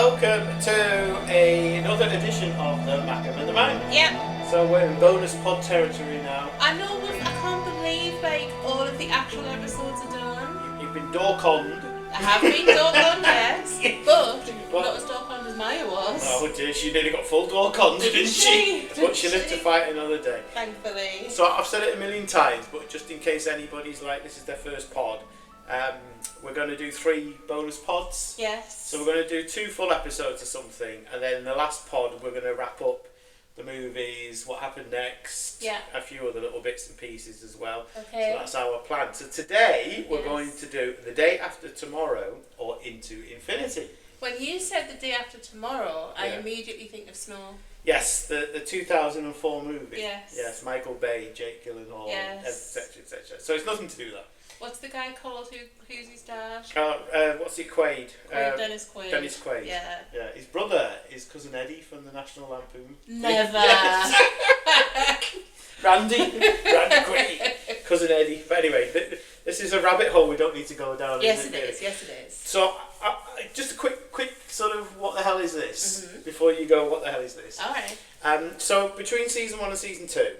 welcome to another edition of the Macam and the Man. Yep. So we're in bonus pod territory now. I know, I can't believe like all of the actual episodes are done. You've been door-conned. I have been door-conned, yes, but not as door-conned as Maya was. Oh dear, she nearly got full door-conned, didn't she? But she lived to fight another day. Thankfully. So I've said it a million times, but just in case anybody's like, this is their first pod, we're going to do 3 bonus pods. Yes. So we're going to do 2 full episodes or something, and then in the last pod we're going to wrap up the movies, what happened next, a few other little bits and pieces as well. Okay. So that's our plan. So today we're going to do The Day After Tomorrow or Into Infinity. When you said The Day After Tomorrow, I immediately think of Snow. Yes, the 2004 movie. Yes. Yes, Michael Bay, Jake Gyllenhaal, etc, etc. So it's nothing to do with that. What's the guy called who's his dad? What's it, Quaid? Dennis Quaid. Dennis Quaid. Yeah. Yeah. His brother is Cousin Eddie from the National Lampoon. Never. Randy Quaid. Cousin Eddie. But anyway, this is a rabbit hole we don't need to go down. Yes, it is. Yes, it is. So, just a quick sort of what the hell is this? Before you go, what the hell is this? All right. So between season 1 and season 2,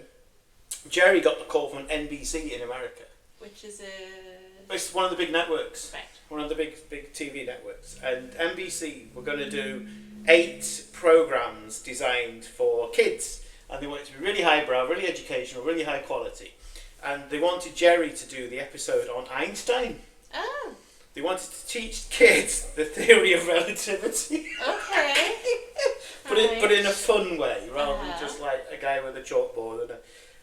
Jerry got the call from NBC in America. Which is It's one of the big networks. Right. One of the big TV networks. And NBC were going to do 8 programs designed for kids. And they wanted it to be really highbrow, really educational, really high quality. And they wanted Jerry to do the episode on Einstein. Oh. They wanted to teach kids the theory of relativity. Okay. but in a fun way, rather than just like a guy with a chalkboard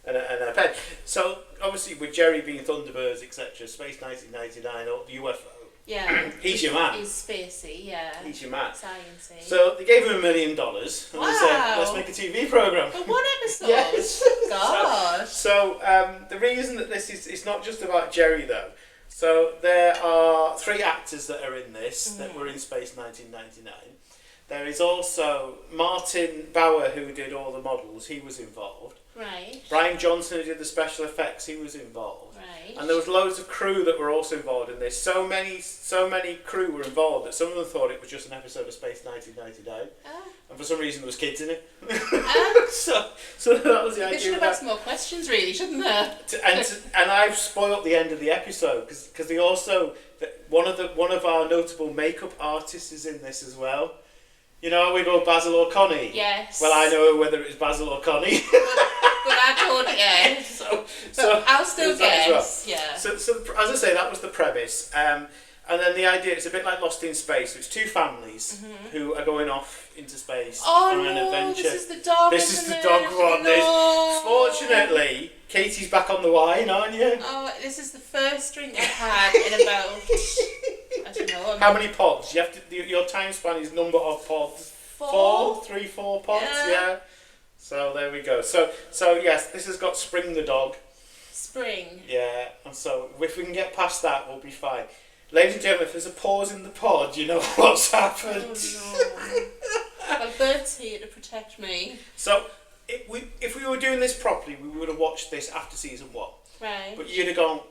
and a pen. So obviously with Jerry being Thunderbirds, etc., Space 1999 or UFO, he's your man. He's spacey, yeah. He's your man. Sciencey. So they gave him $1 million and they said, let's make a TV programme. For one episode? Yes. Gosh. So the reason that this is, it's not just about Jerry though. So there are 3 actors that are in this that were in Space 1999. There is also Martin Bauer, who did all the models, he was involved. Right. Brian Johnson, who did the special effects, he was involved. Right. And there was loads of crew that were also involved in this. So many crew were involved that some of them thought it was just an episode of Space 1999. Oh. And for some reason there was kids in it. Oh. so that was the idea. They should have asked more questions, really, shouldn't they? And I've spoilt the end of the episode because they also one of our notable makeup artists is in this as well. You know, we go Basil or Connie. Yes. Well, I know whether it's Basil or Connie. But I told yes. So I'll still guess. Well. Yeah. So as I say, that was the premise. And then the idea, it's a bit like Lost in Space. So it's 2 families who are going off into space on an adventure. This is the dog. This is the dog one. No. Fortunately, Katie's back on the wine, aren't you? Oh, this is the first drink I've had in about, I don't know. How many pods? You have to. Your time span is number of pods. 4, 3, 4 pods. Yeah. So there we go. So yes, this has got Spring the dog. Spring. Yeah, and so if we can get past that, we'll be fine. Ladies and gentlemen, if there's a pause in the pod, you know what's happened. Oh no. Well, Bert's here to protect me. So if we were doing this properly, we would have watched this after season 1. Right. But you'd have gone,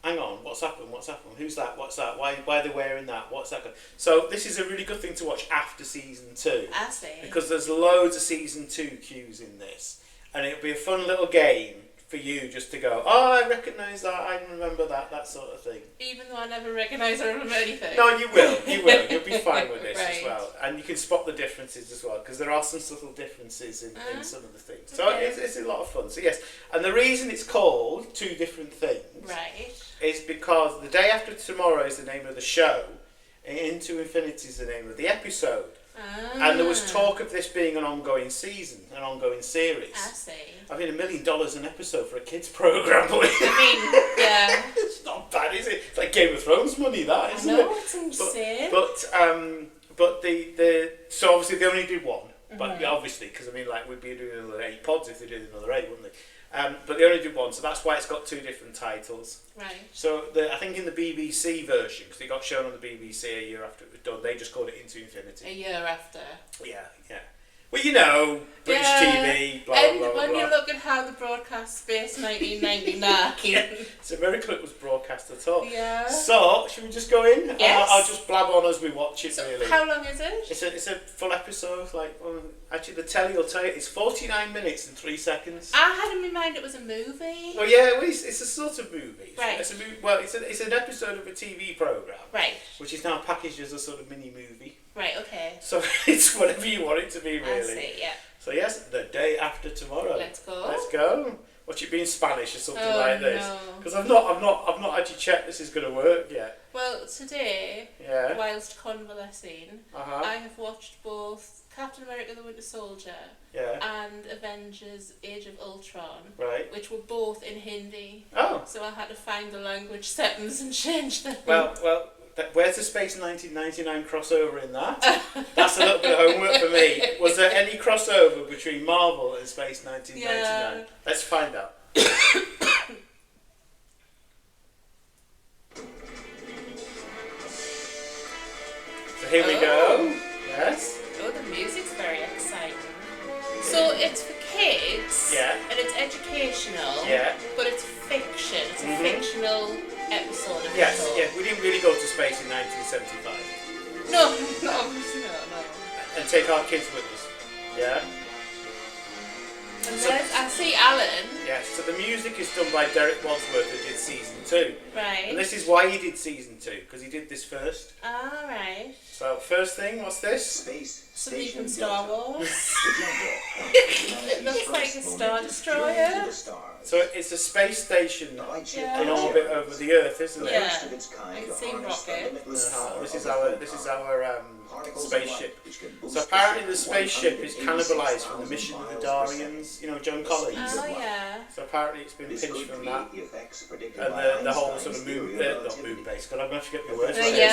hang on, what's happened? Who's that? What's that? Why are they wearing that? What's that? So this is a really good thing to watch after season 2. I see. Because there's loads of season 2 cues in this. And it'll be a fun little game for you just to go, oh, I recognise that, I remember that sort of thing. Even though I never recognise or remember anything. No, you will. You'll be fine with this Right. as well. And you can spot the differences as well, because there are some subtle differences in some of the things. So Okay. it's a lot of fun. So yes, and the reason it's called 2 different things Right. is because The Day After Tomorrow is the name of the show, and Into Infinity is the name of the episode. Ah. And there was talk of this being an ongoing season, an ongoing series. I see. I mean, $1 million an episode for a kids' programme. I mean, yeah. It's not bad, is it? It's like Game of Thrones money, that, isn't it? No, it's insane. But the so obviously they only did 1. But obviously, because I mean, like we'd be doing another 8 pods if they did another 8, wouldn't they? But they only did 1, so that's why it's got 2 different titles. Right. So I think in the BBC version, because it got shown on the BBC a year after it was done, they just called it Into Infinity. A year after. Yeah. Well, you know, British TV, blah, and blah, blah, when blah. you look at how the broadcast Space 1999. It's a miracle it was broadcast at all. Yeah. So, should we just go in? Yes. I'll just blab on as we watch it, So really. how long is it? It's a full episode, actually the telly will tell you, it's 49 minutes and 3 seconds. I had in my mind it was a movie. Well, yeah, it's a sort of movie. Right. It's a movie, well, it's an episode of a TV programme. Right. Which is now packaged as a sort of mini movie. Right, okay. So it's whatever you want it to be, really. I see, yeah. So yes, the day after tomorrow. Let's go. Let's go. Watch it be in Spanish or something Oh, like this. no. Because I've not actually checked this is going to work yet. Well, today, Yeah. whilst convalescing, Uh-huh. I have watched both Captain America the Winter Soldier Yeah. and Avengers Age of Ultron, Right. which were both in Hindi. Oh. So I had to find the language settings and change them. Well. Where's the Space 1999 crossover in that? That's a little bit of homework for me. Was there any crossover between Marvel and Space 1999? Yeah. Let's find out. So here we go. Yes. Oh, the music's very exciting. So it's for kids. Yeah. And it's educational. Yeah. But it's fiction. It's a fictional episode of Yes. the show. Yeah. We didn't really go to space in 1975. No, obviously not, no. And take our kids with us. Yeah. And So- there's, I see Alan. Yes. So the music is done by Derek Wadsworth, who did season 2. Right. And this is why he did season 2, because he did this first. Alright. So first thing, what's this? Space Something Station from Star Delta. Wars. It looks like a Star Destroyer. So it's a space station Yeah. in orbit over the Earth, isn't it? Yeah. I can see rocket. This is our spaceship. So apparently the spaceship is cannibalised from the mission of the Darians. You know, John Collins. Oh yeah. So apparently it's been pinched from that. And And the whole sort of not moon base, but I'm going to forget the words. Right? Yeah.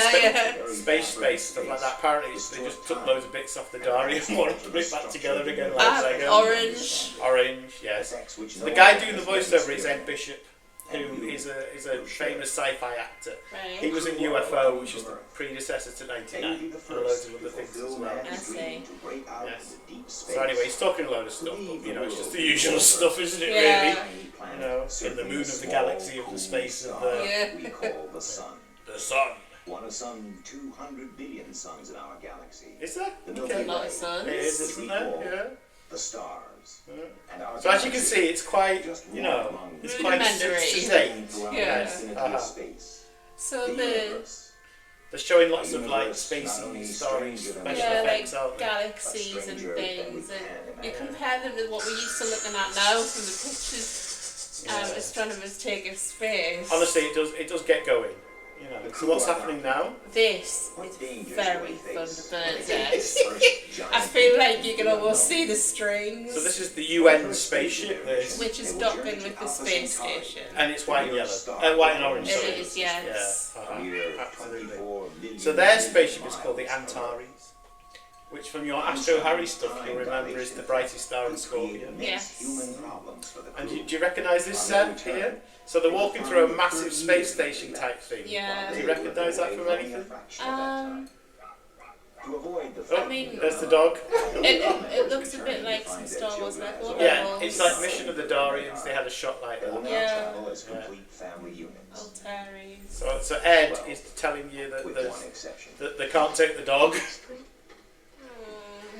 Space, stuff like that. Apparently they just took loads of bits off the Darian one and put it back together again like Lego. Orange. Orange, yes. So the guy doing the voiceover is Ed Bishop, who is a famous sci-fi actor. Right. He was in UFO, which was the predecessor to 99, and loads of other things as well. I see. Yes. So anyway, he's talking a load of stuff, but you know, it's just the usual stuff, isn't it? Yeah. Really? You know, in the moon of the galaxy, of the space of the Yeah. we call the sun. the sun. One of some 200 billion suns in our galaxy. Is that? The Okay. A lot of suns. It is, isn't there? Yeah. The stars. And our So as you can galaxy see, it's quite, just you know, among it's quite Rudimentary. sedate. throughout Yeah. infinity Uh-huh. of space. So The the universe, They're showing lots of like Universe, not spacey, only starry stranger than special yeah, like effects, aren't they? galaxies and stranger than we things, can and you imagine. compare them to what we're used to looking at now from the pictures Yeah. astronomers take of space. Honestly, it does get going. You know. So what's happening now? This What is dangers very will we fun face to when bird's we eye. take this first giant I feel like you leap can into almost the see the unknown? strings, So this is the UN spaceship, this, which is docking with the space station. and it's white and yellow, white and orange. It Sorry. is, yes. Yeah. Uh-huh. We're Absolutely. 24 million So their spaceship is miles called the away. Antares, which from your Astro Harry stuff you'll remember is the brightest star in Scorpio. Yes. Human problems for the And crew. do you recognise this set here? So they're walking through a massive space station type thing. Yeah. Do you recognise that from anything? To avoid the Oh, I mean- there's the dog. It looks a bit like some Star Wars Lego Yeah, levels. it's like Mission of the Darians. They had a shot like They will that. now Yeah. travel as complete family units, Altares. So Ed is telling you that with there's one exception. that they can't take the dog.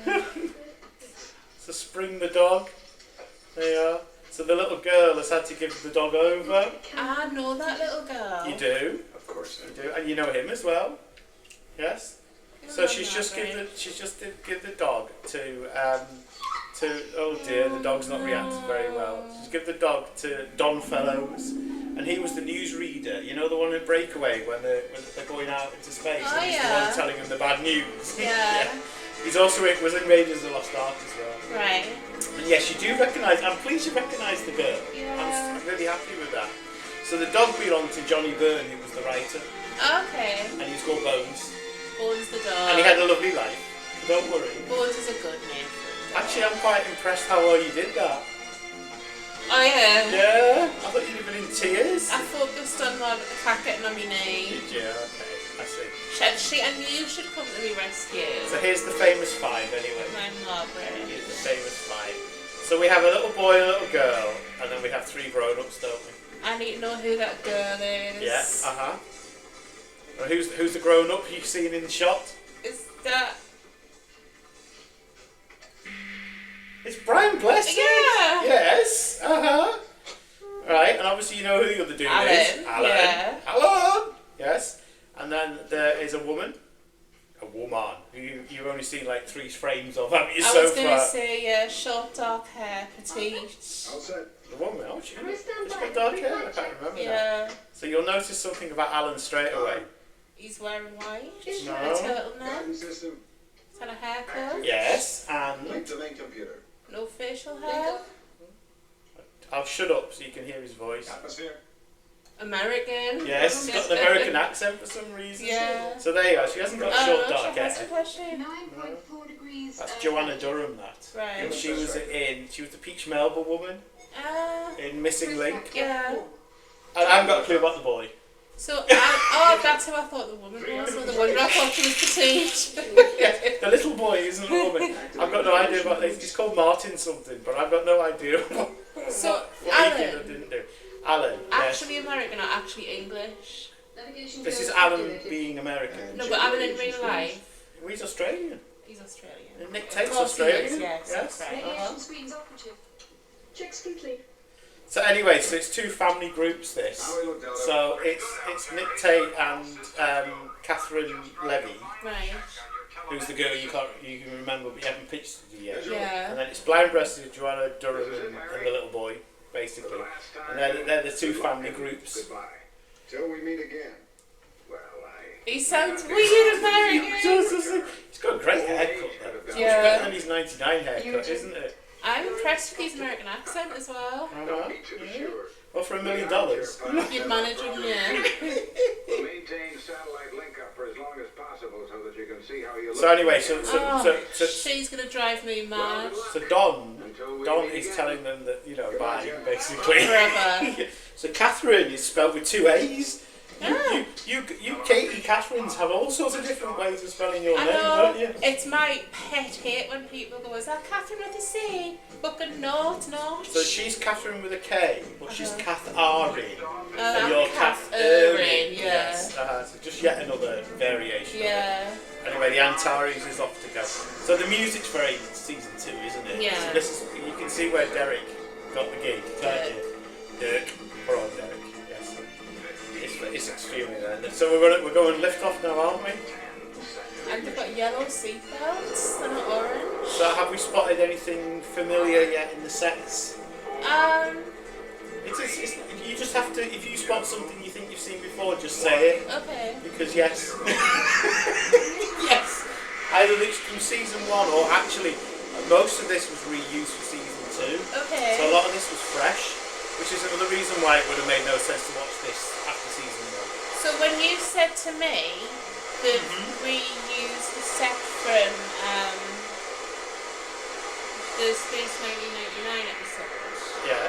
Mm. So spring the dog. There you are. So the little girl has had to give the dog over. I know that little girl. You do, Of course, you do, and you know him as well. Yes. So Oh, she's just Margaret. give the dog to oh dear, the dog's not reacted very well. She's give the dog to Don Fellows, and he was the newsreader. You know, the one in Breakaway when they're going out into space, Oh, and he's the yeah. one telling them the bad news. Yeah. He's also was in Raiders of the Lost Ark as well. Right. And yes, you do recognise. I'm pleased you recognise the girl. Yeah. I'm really happy with that. So the dog belonged to Johnny Byrne, who was the writer, Okay. and he was called Bones, Bones the dog. and he had a lovely life. Don't worry. Bones is a good name for a dog. Actually, I'm quite impressed how well you did that. Oh yeah. Yeah, I thought you'd have been in tears. I focused on the cat getting on my knee. Did you? Okay. I see. And you should come to me rescue. So here's the famous five anyway. My Margaret. Here's the famous five. So we have a little boy and a little girl, and then we have three grown-ups, don't we? I need to know who that girl is. Yeah, Well, who's the grown-up you've seen in the shot? Is that... It's Brian Blessed. Yeah. Yes. Right, and obviously you know who the other dude is. Alan. Yeah. Alan. Yes. And then there is a woman, who you've only seen like 3 frames of, haven't you, so far? I was going to say, short, dark hair, petite. The woman, she's got dark hair, I can't remember Yeah. now. So you'll notice something about Alan straight away. He's wearing white. No. A turtleneck. He's had a haircut. Yes, and... Link the main computer. No facial hair. I'll shut up so you can hear his voice. Atmosphere. American. Yes, he's got an American accent for some reason. Yeah. So there you are, she hasn't got short dark hair. 9.4 degrees. That's Joanna Durham, that. Right. And she was the Peach Melba woman in Missing Link. Yeah. And I haven't got a clue about the boy. So, that's who I thought the woman was. Or the wonder I thought she was petite. Yeah, the little boy isn't a woman. I've got no idea about this. He's called Martin something, but I've got no idea what he did or didn't do. Alan, actually yes. American or actually English? This is Alan being American. No, but Alan in real life. Well, he's Australian. He's Australian. And Nick Tate's Of course he is, Australian. yes, that's right. Radiation screen's operative. Check speedly. So anyway, so it's 2 family groups this. So it's Nick Tate and Catherine Levy, Right. who's the girl you can remember but you haven't pitched it yet. Yeah. And then it's blind-breasted Joanna Durham and the little boy, basically. And they're the 2 family groups. Goodbye. Till we meet again. Well, He sounds weird American. He's got a great haircut though. Yeah. It's better than his 99 haircut, isn't it? I'm impressed with his American accent as well. Uh-huh. be too sure. Well, for $1 million. You'd manage him, yeah. We'll maintain satellite link up for as long as possible so that you can see how you look. So anyway, so She's gonna drive me mad. Don is telling them that, bye, basically. Forever. So Catherine is spelled with 2 A's. Yeah. You Katie Catherines have all sorts of different ways of spelling your I name, know. don't you? It's my pet hate when people go, is that Catherine with a C? Fucking not. So she's Catherine with a K, but she's Catherine. And I'm you're Catherine, yeah. Yes. So just yet another variation. Yeah. Anyway, the Antares is off to go. So the music's for season 2, isn't it? Yeah. So this is, you can see where Derek got the gig, can't you? Dirk. Poor old Derek. Yes. It's extremely there. So we're going lift off now, aren't we? And they've got yellow seatbelts, they're not orange. So have we spotted anything familiar yet in the sets? It's you just have to, if you spot something you think you've seen before, just say it. Okay. Because yes. Yes. Either it's from season 1 or actually most of this was reused for season 2. Okay. So a lot of this was fresh, which is another reason why it would have made no sense to watch this after season 1. So when you said to me that we used the set from the Space 1999 episode, Yeah.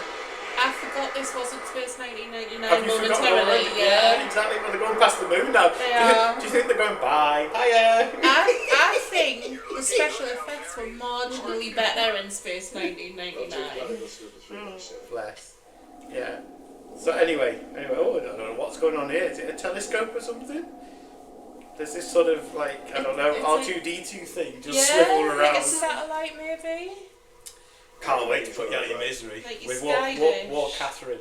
I forgot this wasn't Space 1999 Have you forgotten momentarily. already? Yeah, exactly. Well, they're going past the moon now. They are. Do you think they're going bye? Hiya. I think the special effects were marginally better in Space 1999. Bless. Yeah. So anyway, oh, I don't know what's going on here. Is it a telescope or something? There's this sort of like, I don't know, R2-D2 thing just swivel around. Like a satellite maybe? Can't wait to put you out of your misery Like your with sky dish. War Catherine.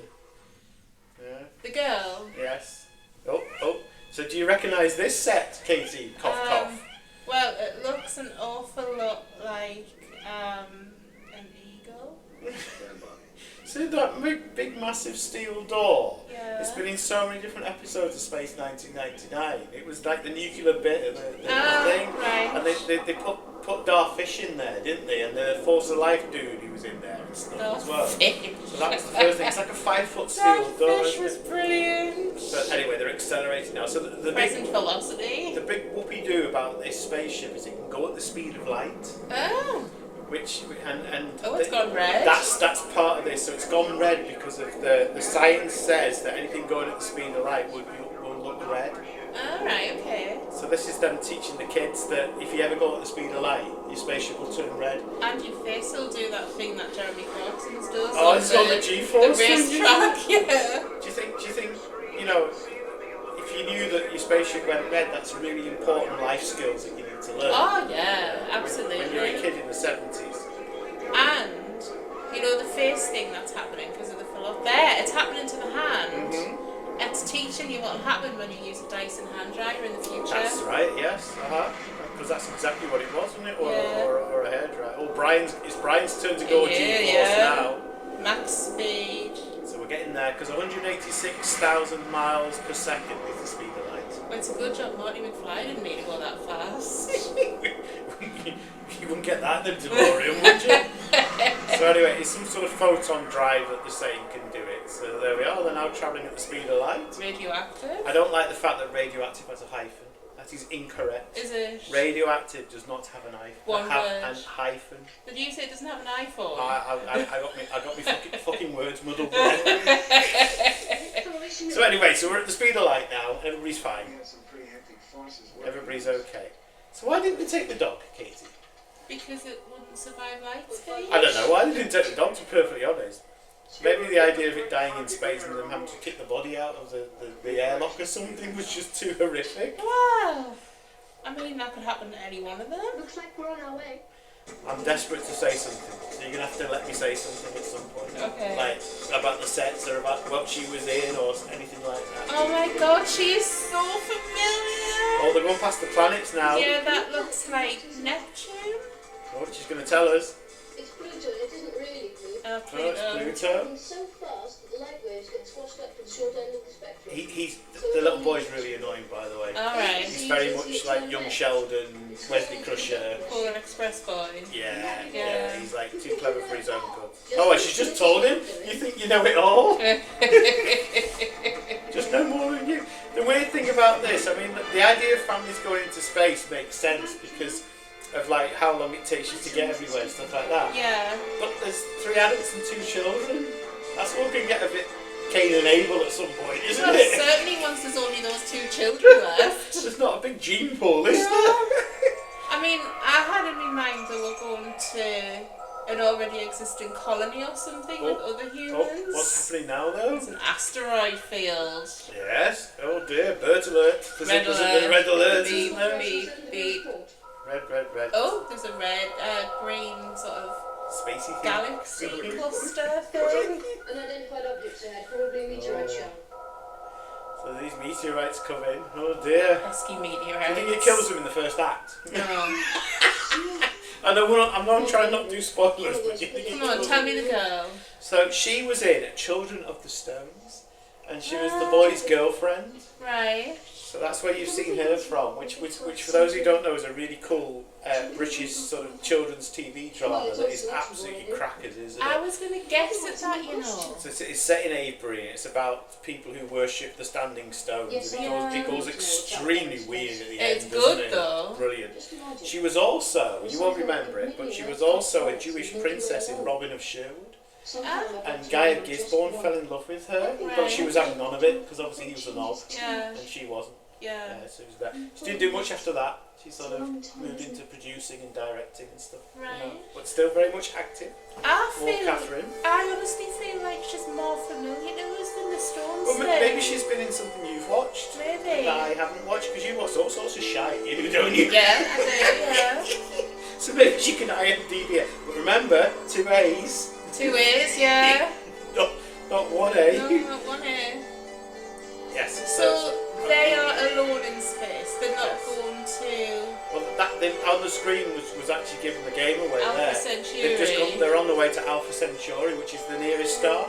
Yeah. The girl? Yes. Oh. So do you recognise this set, Katie? Cough. Well, it looks an awful lot like an eagle. See that big massive steel door? Yeah. It's been in so many different episodes of Space 1999. It was like the nuclear bit of the thing. Right. And they put Darth Fish in there, didn't they? And the Force of Life dude who was in there and stuff as well. Fish. So that was the first thing. It's like a 5-foot steel Darth door. Fish was brilliant. But anyway, they're accelerating now. So the Present big velocity. the big whoopie-doo about this spaceship is it can go at the speed of light. Oh. which and Oh, it's gone red. That's part of this. So it's gone red because of the science says that anything going at the speed of light will look red. Alright, okay. So this is them teaching the kids that if you ever go at the speed of light, your spaceship will turn red. And your face will do that thing that Jeremy Clarkson's does. Oh, it's on the G-force. The racetrack, yeah. Do you think, you know, if you knew that your spaceship went red, that's really important life skills that you need to learn. Oh, yeah, absolutely. When you're a kid in the 70s. And, you know, the face thing that's happening because of the philosophy. There, it's happening to the hand. Mm-hmm. It's teaching you what will happen when you use a Dyson hand dryer in the future. That's right, yes. Because that's exactly what it was, wasn't it? Or, Yeah. or a hairdryer. Oh, it's Brian's turn to go G-force now. Max speed. So we're getting there, because 186,000 miles per second is the speed of light. Well, it's a good job Marty McFly didn't need to go that fast. You wouldn't get that in the DeLorean, would you? So anyway, it's some sort of photon drive that they're saying can do it. So there we are, they're now travelling at the speed of light. Radioactive? I don't like the fact that radioactive has a hyphen. That is incorrect. Is it? Radioactive does not have an hyphen. One word. An hyphen. Did you say it doesn't have an iPhone? I got me fucking words muddled there. So anyway, so we're at the speed of light now. Everybody's fine. Everybody's okay. So why didn't we take the dog, Katie? Because it wouldn't survive light speed? I don't know. Why didn't take the dog, to be perfectly honest? Maybe the idea of it dying in space and them having to kick the body out of the airlock or something was just too horrific. Well, I mean, that could happen to any one of them. Looks like we're on our way. I'm desperate to say something, so you're going to have to let me say something at some point. Okay. Like, about the sets or about what she was in or anything like that. Oh my god, she is so familiar! Oh, they're going past the planets now. Yeah, that looks like Neptune. Oh, she's going to tell us. It's Pluto, it isn't really Pluto. Oh, it's Pluto. Pluto. Travelling so fast that the light waves get squashed up to the short end of the spectrum. The little boy's really annoying, by the way. Alright. He's very much like young Sheldon, Wesley Crusher. Polar Express boy. Yeah, he's like too clever for his own good. Oh, and she's just told him, you think you know it all? Just no more than you. The weird thing about this, I mean, the idea of families going into space makes sense because of like how long it takes you to get everywhere and stuff like that. Yeah. But there's 3 adults and 2 children. That's all can get a bit Cain and Abel at some point, isn't Well, it? certainly once there's only those 2 children left. There's not a big gene pool, is there? I mean, I had in my mind that we're going to an already existing colony or something with other humans. Oh, what's happening now though? It's an asteroid field. Yes. Oh dear, bird alert. There's a red alert, Beep, isn't there? beep, beep. Red. Oh, there's a red, green sort of Spacey thing. galaxy cluster thing. Unidentified objects ahead, probably a meteorite shower. So these meteorites come in. Oh dear. Pesky Do meteorites. you think it kills them in the first act? No. I know I'm not trying not to do spoilers, but do you think it Come on, kills tell them? me the girl. So she was in Children of the Stones, and she was the boy's girlfriend. Right. So that's where you've seen her from, which for those who don't know is a really cool British sort of children's TV drama that is absolutely crackers, isn't I it? was going to guess at that, you know. So it's set in Avebury, and it's about people who worship the standing stones, and it goes extremely weird at the end, It's doesn't good it? though. Brilliant. She was also, you won't remember it, but she was also a Jewish princess in Robin of Sherwood. And Guy of Gisborne fell in love with her, but she was having none of it, because obviously he was a knob, Yeah. and she wasn't. Yeah. So it was that. She didn't do much after that. She sort of moved into producing and directing and stuff. Right. You know, but still very much active. More Catherine. I honestly feel like she's more familiar to us than the Stones. Well, maybe she's been in something you've watched Maybe. that I haven't watched, because you watch all sorts of shite, you don't you? Yeah, I do, yeah. So maybe she can IMDb it. But remember, 2 A's. 2 A's, yeah. Not 1 A. No, not 1 A. Yes. So they are alone in space. They're not going to Well, on the screen was actually giving the game away Alpha there. Centauri. They're on the way to Alpha Centauri, which is the nearest star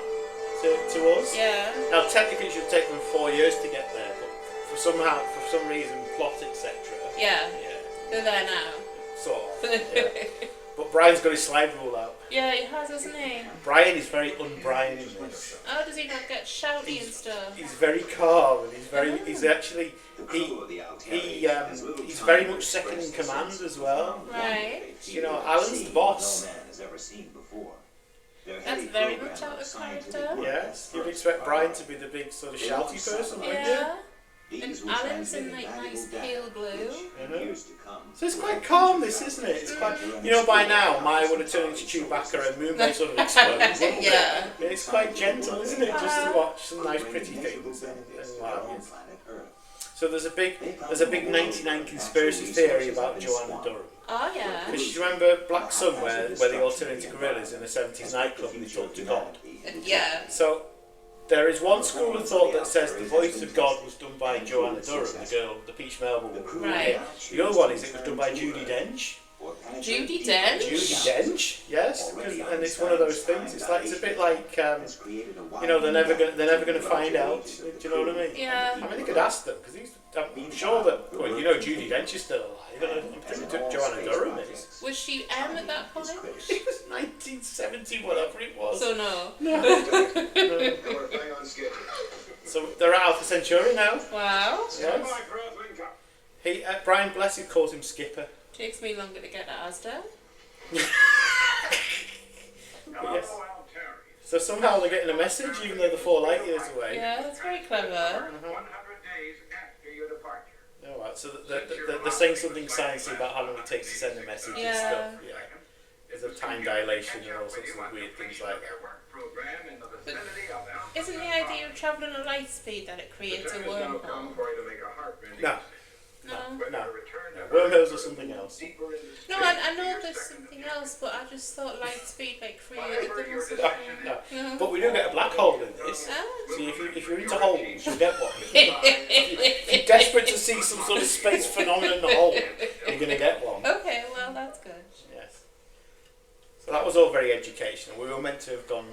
to us. Yeah. Now, technically, it should take them 4 years to get there, but for some reason, plot, etc. Yeah. Yeah. They're there now. Sort of. Yeah. But Brian's got his slide rule out. Yeah, he has, hasn't he? Brian is very un-Brian in this. Oh, does he not get shouty and stuff? He's very calm and he's actually he's very much second in command as well. Right. You know, Alan's the boss. That's very much out of character. Yes, you'd expect Brian to be the big sort of shouty person, wouldn't you? Yeah. And Alan's in like nice pale blue. So it's quite calm, this, isn't it? It's quite, you know, by now Maya would have turned into Chewbacca and Moonbay sort of exploded, wouldn't it? Yeah. It's quite gentle, isn't it? Just to watch some nice pretty things and what have you. So there's a big 99 conspiracy theory about Joanna Durham. Oh yeah. Because you remember Black Sun where they all turn into gorillas in a 70s nightclub and they talk to God? Yeah. So there is one school of thought that says the voice of God was done by Joanna Durham, the girl, the Peach Melba woman. Right. The other one is it was done by Judi Dench. Judi Dench? Judi Dench, yes. And it's one of those things. It's a bit like you know, they're never gonna find out. Do you know what I mean? Yeah. I mean, they could ask them because I'm sure that, well, you know, Judi Dench is still alive. I'm pretty sure Joanna Durham is. Was she M at that point? It was 1970, whatever it was. So no. So they're at Alpha Centauri now. Wow. Yes. Brian Blessed calls him Skipper. Takes me longer to get to Asda. But yes. So somehow they're getting a message even though they're 4 light years away. Yeah, that's very clever. 100 days after your departure. Oh, right. So they're saying something sciencey about how long it takes to send a message and stuff. Yeah. There's a time dilation and all sorts of weird things like that. But isn't the idea of travelling at light speed that it creates a wormhole? No. No. Wormholes or something else. No, I know there's something else, but I just thought light speed like created them or something. No. But we do get a black hole in this. Oh. See, if you're into holes, you'll get one. If you're desperate to see some sort of space phenomenon in the hole, you're going to get one. Okay, well that's good. Yes. So that was all very educational. We were meant to have gone,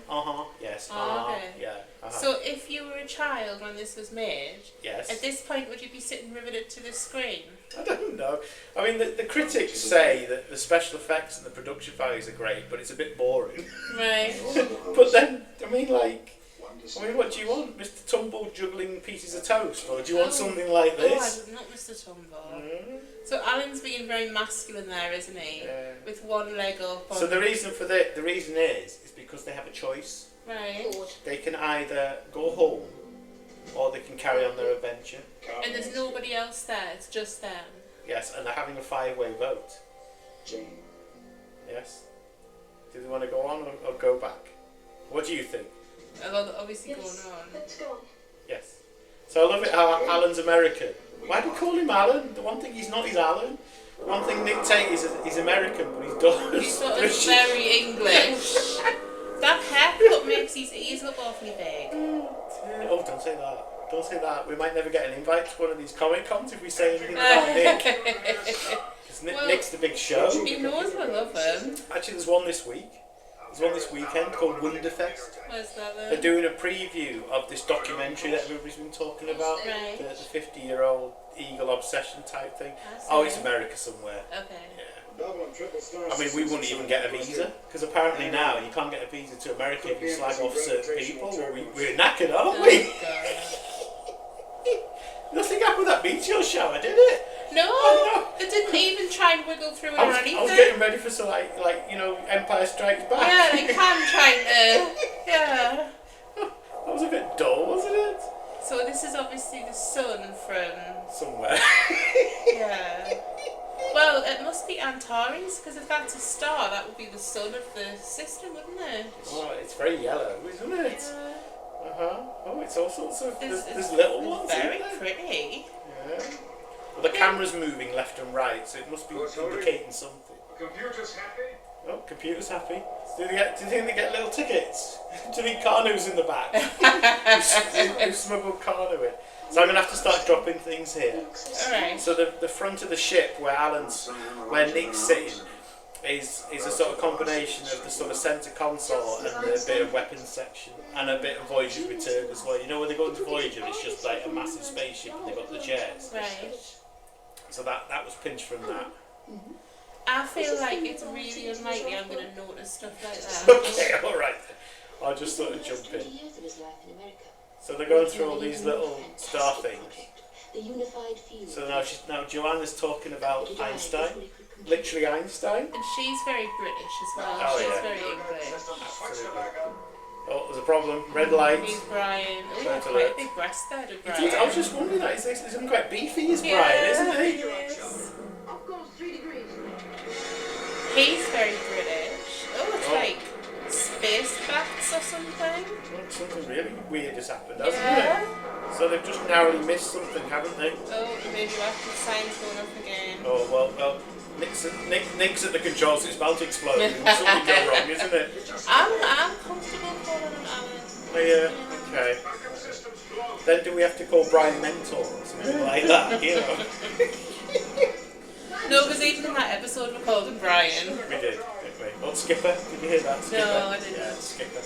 yes, okay. yeah. So if you were a child when this was made, Yes. at this point would you be sitting riveted to the screen? I don't know. I mean, the critics say that the special effects and the production values are great, but it's a bit boring. Right. But then, I mean, what do you want? Mr. Tumble juggling pieces of toast? Or do you want something like this? Oh, not Mr. Tumble. So Alan's being very masculine there, isn't he? Yeah. With one leg up. So the reason is because they have a choice. Right. They can either go home or they can carry on their adventure. And there's nobody else there, it's just them. Yes, and they're having a 5-way vote. Jane. Yes? Do they want to go on or go back? What do you think? A lot obviously Yes, going on. let's go on. Yes. So I love it how Alan's American. Why do we call him Alan? The one thing he's not is Alan. One thing Nick Tate is he's American, but he's Dutch. He's sort of very English. That haircut makes his ears look awfully big. Oh, don't say that. Don't say that. We might never get an invite to one of these Comic Cons if we say anything about Nick. Because Nick's the big show. He knows I love him. Actually, there's one this week. There's one this weekend called Wonderfest. Where's that then? They're doing a preview of this documentary that everybody's been talking about. Right. The 50-year-old eagle obsession type thing. That's Oh, it's nice. America somewhere. Okay. Yeah. I mean, we wouldn't even get a visa, because apparently now you can't get a visa to America if you slag off certain people. Well, we're knackered, aren't we? Nothing happened with that meteor shower, did it? No, it didn't even try and wiggle through it or anything. I was getting ready for some, Empire Strikes Back. Yeah, like Cam trying to. Yeah. That was a bit dull, wasn't it? So this is obviously the sun from. Somewhere. Yeah. Well, it must be Antares, because if that's a star, that would be the sun of the system, wouldn't it? Oh, it's very yellow, isn't it? Yeah. Oh, it's all sorts of. There's It's little ones. very isn't there? pretty. Yeah. Well, the camera's moving left and right, so it must be indicating something. Computer's happy? Oh, computer's happy. Do you think they get little tickets? Do you need Carno's in the back? Who smuggled Carno in? So I'm going to have to start dropping things here. Alright. So the front of the ship where Nick's sitting is a sort of combination of the sort of centre console and a bit of weapons section and a bit of Voyager's Return as well. You know when they go into Voyager, it's just like a massive spaceship and they've got the chairs. Right. So that was pinched from that. I feel like it's really unlikely I'm going to notice stuff like that. Okay, alright. I'll just sort of jump in. So they're going through all these little star things. So now Joanna's talking about Einstein. Literally Einstein. And she's very British as well. Oh, she's yeah. very English. Absolutely. Oh, there's a problem. Red light. He's Brian. Oh, Red quite alert. a big breast there to It Brian. is. I was just wondering that. He's looking quite beefy as Yeah, Brian, isn't he? he is. Of course, 3 degrees. He's very British. Oh, it's Oh. like space facts or something. Well, something really weird has happened, hasn't Yeah. it? So they've just narrowly missed something, haven't they? Oh, maybe after the sign's going up again. Oh, well, Nick's at the controls, so it's about to explode. Something go wrong, isn't it? I'm comfortable calling him Alan. Oh, yeah, okay. Then do we have to call Brian Mentor or something like that, you know? No, because even in that episode we called him Brian. We did, didn't we? Oh, Skipper, did you hear that? Skipper? No, I didn't. Yeah, Skipper.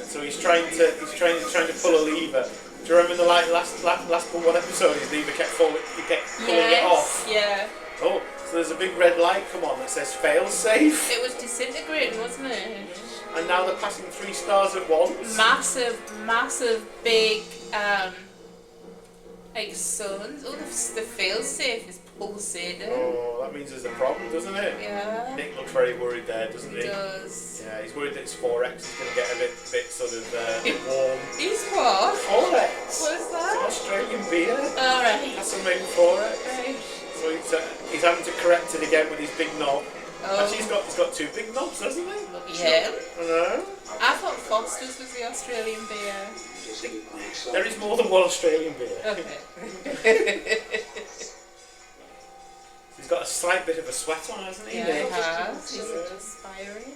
So he's trying to pull a lever. Do you remember in the last one episode his lever kept pulling it off? Yeah. Oh, so there's a big red light come on that says fail safe. It was disintegrating, wasn't it? And now they're passing 3 stars at once. Massive, big, like suns. Oh, the fail-safe is pulsating. Oh, that means there's a problem, doesn't it? Yeah. Nick looks very worried there, doesn't he? He does. Yeah, he's worried that his 4X is going to get a bit sort of warm. He's what? 4X? What is It's an that? Australian beer. Alright. That's a main 4X. Right. So he's having to correct it again with his big knob. Oh. Actually, he's got 2 big knobs, hasn't he? Yeah. I know. I thought Foster's was the Australian beer. There is more than one Australian beer. Okay. He's got a slight bit of a sweat on, hasn't he? Yeah, Nick? he has. He's aspiring.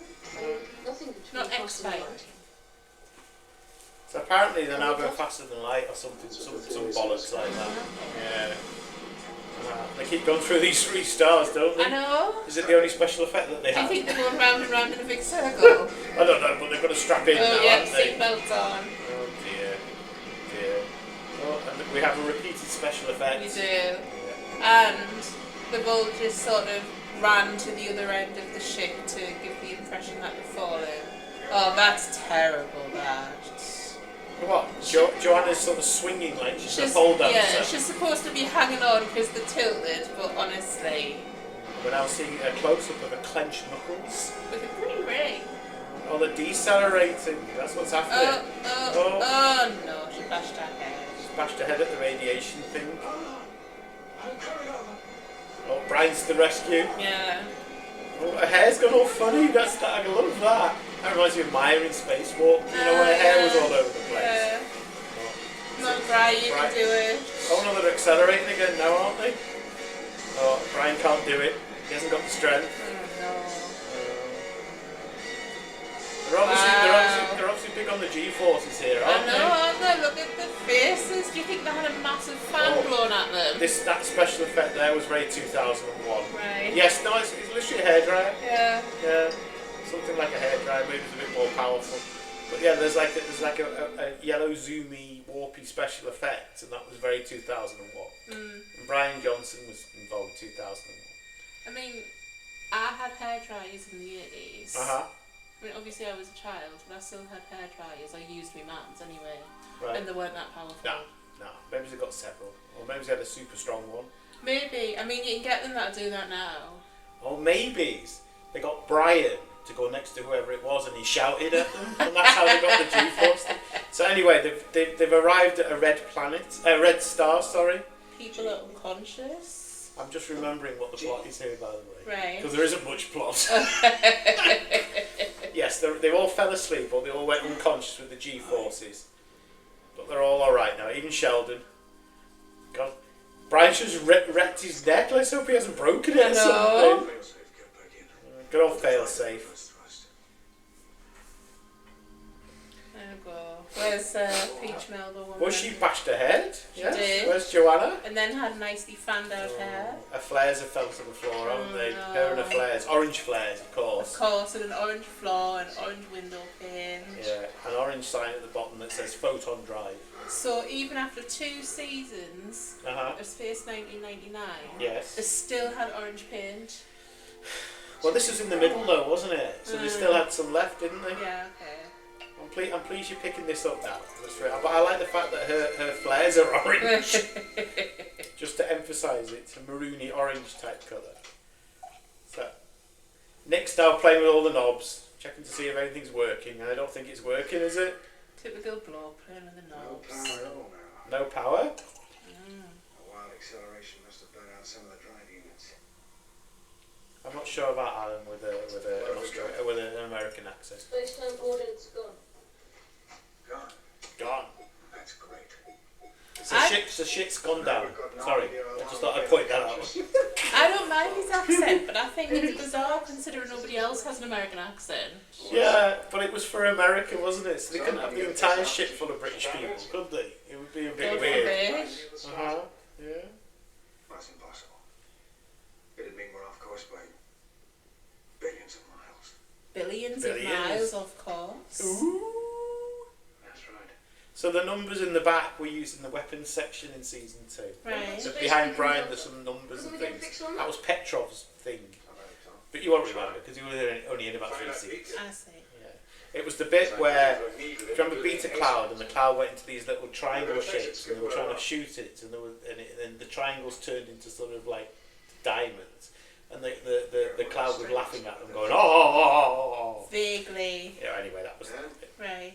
Nothing Not expired. So apparently they're now going faster than light or something, some bollocks like that. Yeah. They keep going through these 3 stars, don't they? I know. Is it the only special effect that they Do you have? think they're going round and round in a big circle? I don't know, but they've got to strap in now, Oh yeah, haven't they? seatbelts on. Oh dear. Oh, and we have a repeated special effect. We do. And they've all just sort of ran to the other end of the ship to give the impression that they're falling. Oh, that's terrible, that. What? Joanna's sort of swinging like she's a pole dancer. Yeah, she's supposed to be hanging on because they're tilted, but honestly, We're now seeing a close-up of a clenched knuckles. with a pretty ring. Oh, they're decelerating. That's what's happening. Oh no, she bashed her head. She's bashed her head at the radiation thing. Oh, Brian's to the rescue. Yeah. Oh, her hair's gone all funny. I love that. That reminds me of Maya in Spacewalk. You know, when her hair was all over the place. Yeah. Oh. Come on, Brian, you can do it. Oh no, they're accelerating again now, aren't they? Oh, Brian can't do it. He hasn't got the strength. Oh no. They're obviously big on the G-forces here, aren't I know, aren't they? Look at the faces. Do you think they had a massive fan blown at them? That special effect there was very 2001. Right. Yes, no, it's literally a hairdryer. Yeah. Yeah, something like a hairdryer, maybe it's a bit more powerful. But yeah, there's like a yellow zoomy warpy special effect, and that was very 2001. And Brian Johnson was involved in 2001. I mean, I had hair dryers in the 80s. Uh-huh. I mean, obviously I was a child, but I still had hair dryers. I used my mum's anyway. Right. And they weren't that powerful. No. Maybe they got several. Or maybe they had a super strong one. Maybe. I mean, you can get them that do that now. Or maybe they got Brian to go next to whoever it was and he shouted at them, and that's how they got the G-force thing. So anyway, they've arrived at a red star, sorry. People are unconscious. I'm just remembering what the plot is here, by the way. Right. Because there isn't much plot. Yes, they all fell asleep or they all went unconscious with the G-forces. But they're all alright now, even Sheldon. God, Brian just wrecked his neck. Let's hope he hasn't broken it or something. Good old fail-safe. There we go. Where's Peach Melba woman? Well, she bashed her head. Yes. did. Where's Joanna? And then had nicely fanned out hair. Her flares have fell to the floor, haven't they? no. Her and her flares. Orange flares, of Of course. course, and an orange floor, an orange window pane. Yeah, an orange sign at the bottom that says Photon Drive. So even after 2 seasons Uh-huh. of Space 1999, Yes. they still had orange paint. Well, this was in the middle though, wasn't it? So they still had some left, didn't they? Yeah, okay. I'm pleased you're picking this up now. But I like the fact that her flares are orange. Just to emphasise it, it's a maroony orange type colour. So, Nick's now playing with all the knobs, checking to see if anything's working, and I don't think it's working, is it? Typical blow playing with the No knobs. power at all now. No power? A wild acceleration must have burnt out some of the drive units. I'm not sure about Alan with an American accent. Space-time coordinates gone. Gone. Gone. That's great. So shit's gone down. Sorry, I just thought I'd point that out. I don't mind his accent, but I think it's bizarre considering nobody else has an American accent. Yeah, but it was for America, wasn't it? So they couldn't have the entire ship full of British people, could they? It would be a bit weird. Uh-huh, yeah. That's impossible. It'd mean we're off course by billions of miles. Billions of miles, of course. Ooh. That's right. So the numbers in the back were used in the weapons section in season 2. Right. So behind Brian there's some numbers and things. That was Petrov's thing. But you won't remember because he was only in about 3 scenes. I see. Yeah. It was the bit where, do you remember Beta Cloud, and the cloud went into these little triangle shapes and they were trying to shoot it, and and the triangles turned into sort of like diamonds, and the cloud was laughing at them going, oh. Vaguely. Yeah, anyway, that was the bit. Right.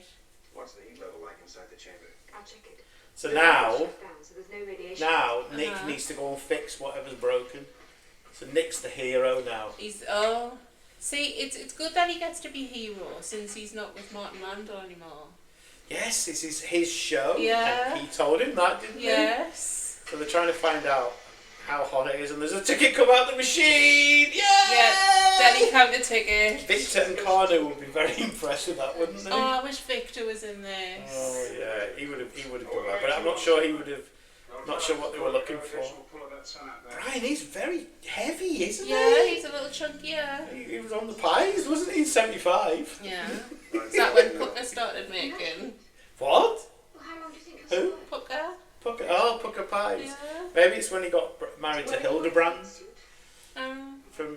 What's the heat level like inside the chamber? I'll check it. So now So there's no radiation. Nick needs to go and fix whatever's broken. So Nick's the hero now. See, it's good that he gets to be hero since he's not with Martin Landau anymore. Yes, this is his show. Yeah. And he told him that, didn't he? Yes. So they're trying to find out how hot it is, and there's a ticket come out the machine. Yeah. Yeah. Then he count the ticket. Victor and Carno would be very impressed with that, wouldn't they? Oh, I wish Victor was in this. Oh yeah, he would have done that, but I'm not sure he would have. Not sure what they were looking for. Brian, he's very heavy, isn't he? Yeah, he's a little chunkier. He was on the pies, wasn't he? In 75. Yeah. Is that when Pucker started making? What? Well, how long do you think it'll Who? survive? Pucker? Pucker pies. Yeah. Maybe it's when he got married to Hildebrand Um, from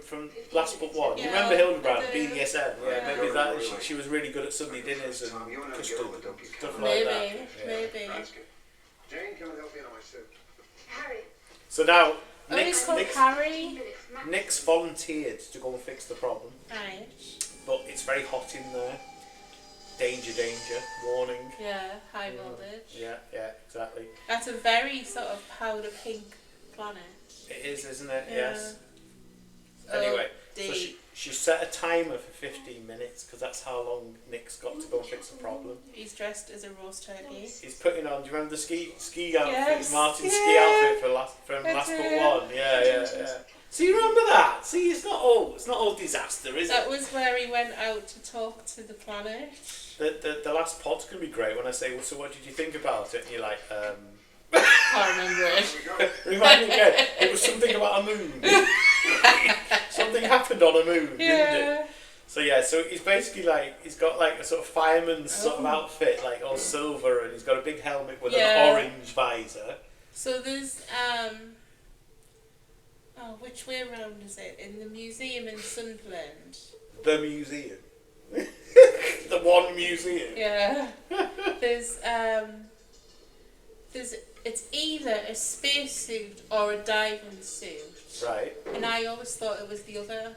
Last But One. You Yeah, remember Hildebrand, I do. BDSM? Yeah, Yeah. maybe that she was really good at Sunday dinners and custard and stuff like maybe, that. Yeah. maybe. Jane, come and help me in on my suit. Harry. So now Oh, he's called Harry. Nick's volunteered to go and fix the problem, Right. but it's very hot in there. Danger, warning. Yeah, high voltage. Yeah, exactly. That's a very sort of powder pink planet. It is, isn't it? Yeah. Yes. Anyway, so deep. she set a timer for 15 minutes because that's how long Nick's got to go and fix the problem. He's dressed as a roast turkey. He's putting on. Do you remember the ski outfit? Yes, Martin's ski yeah. outfit from I Last do. But One. Yeah. So you remember that? See, it's not all disaster, is That it? was where he went out to talk to the planet. The last pod's gonna be great when I say, well, so what did you think about it? And you're like, Can't remember it. remind me again. It was something about a moon. Something happened on a moon, didn't it? So so he's basically like, he's got like a sort of fireman's sort of outfit, like all silver, and he's got a big helmet with an orange visor. So there's which way around is it? In the museum in Sunderland. The museum. The one museum. Yeah. There's it's either a spacesuit or a diving suit. Right. And I always thought it was the other.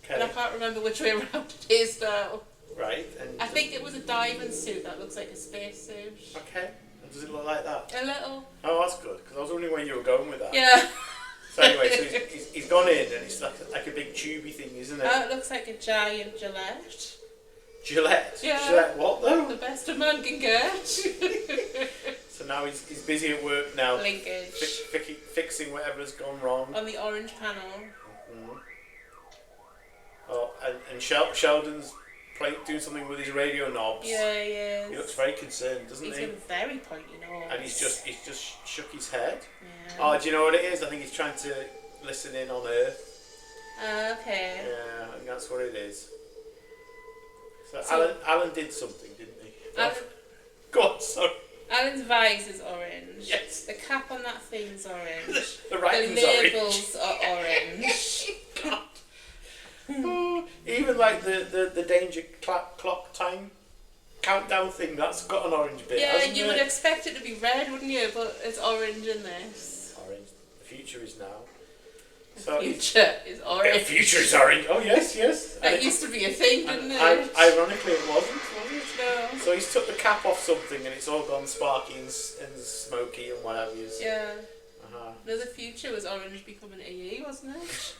But I Okay. can't remember which way around it is now. Right. And I think it was a diving suit that looks like a spacesuit. Okay. And does it look like that? A little. Oh, that's good, because I was wondering where you were going with that. Yeah. So anyway, so he's gone in, and it's like a big tubey thing, isn't it? Oh, it looks like a giant Gillette. Gillette. Yeah. Gillette what though? The best a man can get. So now he's busy at work now, Linkage. fixing whatever's gone wrong. On the orange panel. Mm. Oh, and Sheldon's doing something with his radio knobs. Yeah, he is. He looks very concerned, doesn't He's he? got a very pointy nose. And he's just shook his head. Yeah. Oh, do you know what it is? I think he's trying to listen in on Earth. Okay. Yeah, I think that's what it is. So So- Alan did something, didn't he? Alan- Go on, sorry. Alan's visor's orange. Yes. The cap on that thing's orange. The The writing's labels orange. are orange. God. Even like the danger clock time countdown thing, that's got an orange bit. Yeah, hasn't you it? would expect it to be red, wouldn't you? But it's orange in this. Orange. The future is now. The future is orange. The future is orange. Oh yes. That used to be a thing, didn't it? Ironically, it wasn't, was it? No. So he's took the cap off something and it's all gone sparky and smoky and whatever. Yeah. Uh-huh. No, the future was orange becoming AE, wasn't it?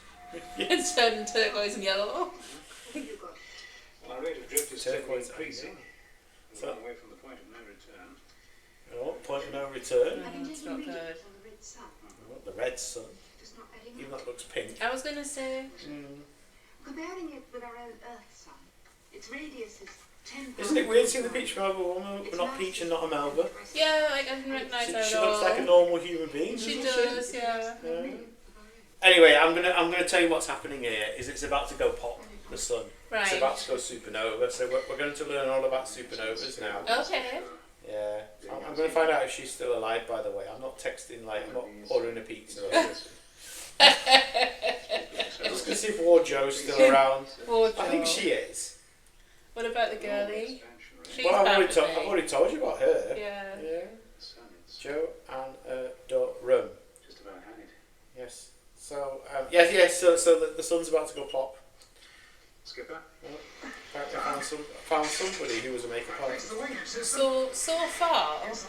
Yes. It turned turquoise and yellow. Well, our rate of drift is steadily increasing. So- We're long way from the point of no return. Oh, point of no return. It's not good. Oh, the red sun. Even that looks pink. I was going to say... Comparing it with our own Earth sun, its radius is 10. Isn't it weird seeing the peach melba woman, but not peach and not a melba? Yeah, like, I didn't recognise her She at all. looks like a normal human being. She doesn't does, yeah. Anyway, I'm gonna tell you what's happening here. Is it's about to go pop, the sun. Right. It's about to go supernova. So we're going to learn all about supernovas now. Okay. Yeah. I'm going to find out if she's still alive. By the way, I'm not texting I'm not ordering a pizza. Or something. I'm just going to see if War Joe's still around. War I think Joe. she is. What about the girlie? She's Well, I've bound to be. already told you about her. Yeah. Yeah. Joe and Durham. Just about had it. Yes. So yes. So the sun's about to go pop. Skipper. Apparently found somebody who was a makeup artist. So far, Yes.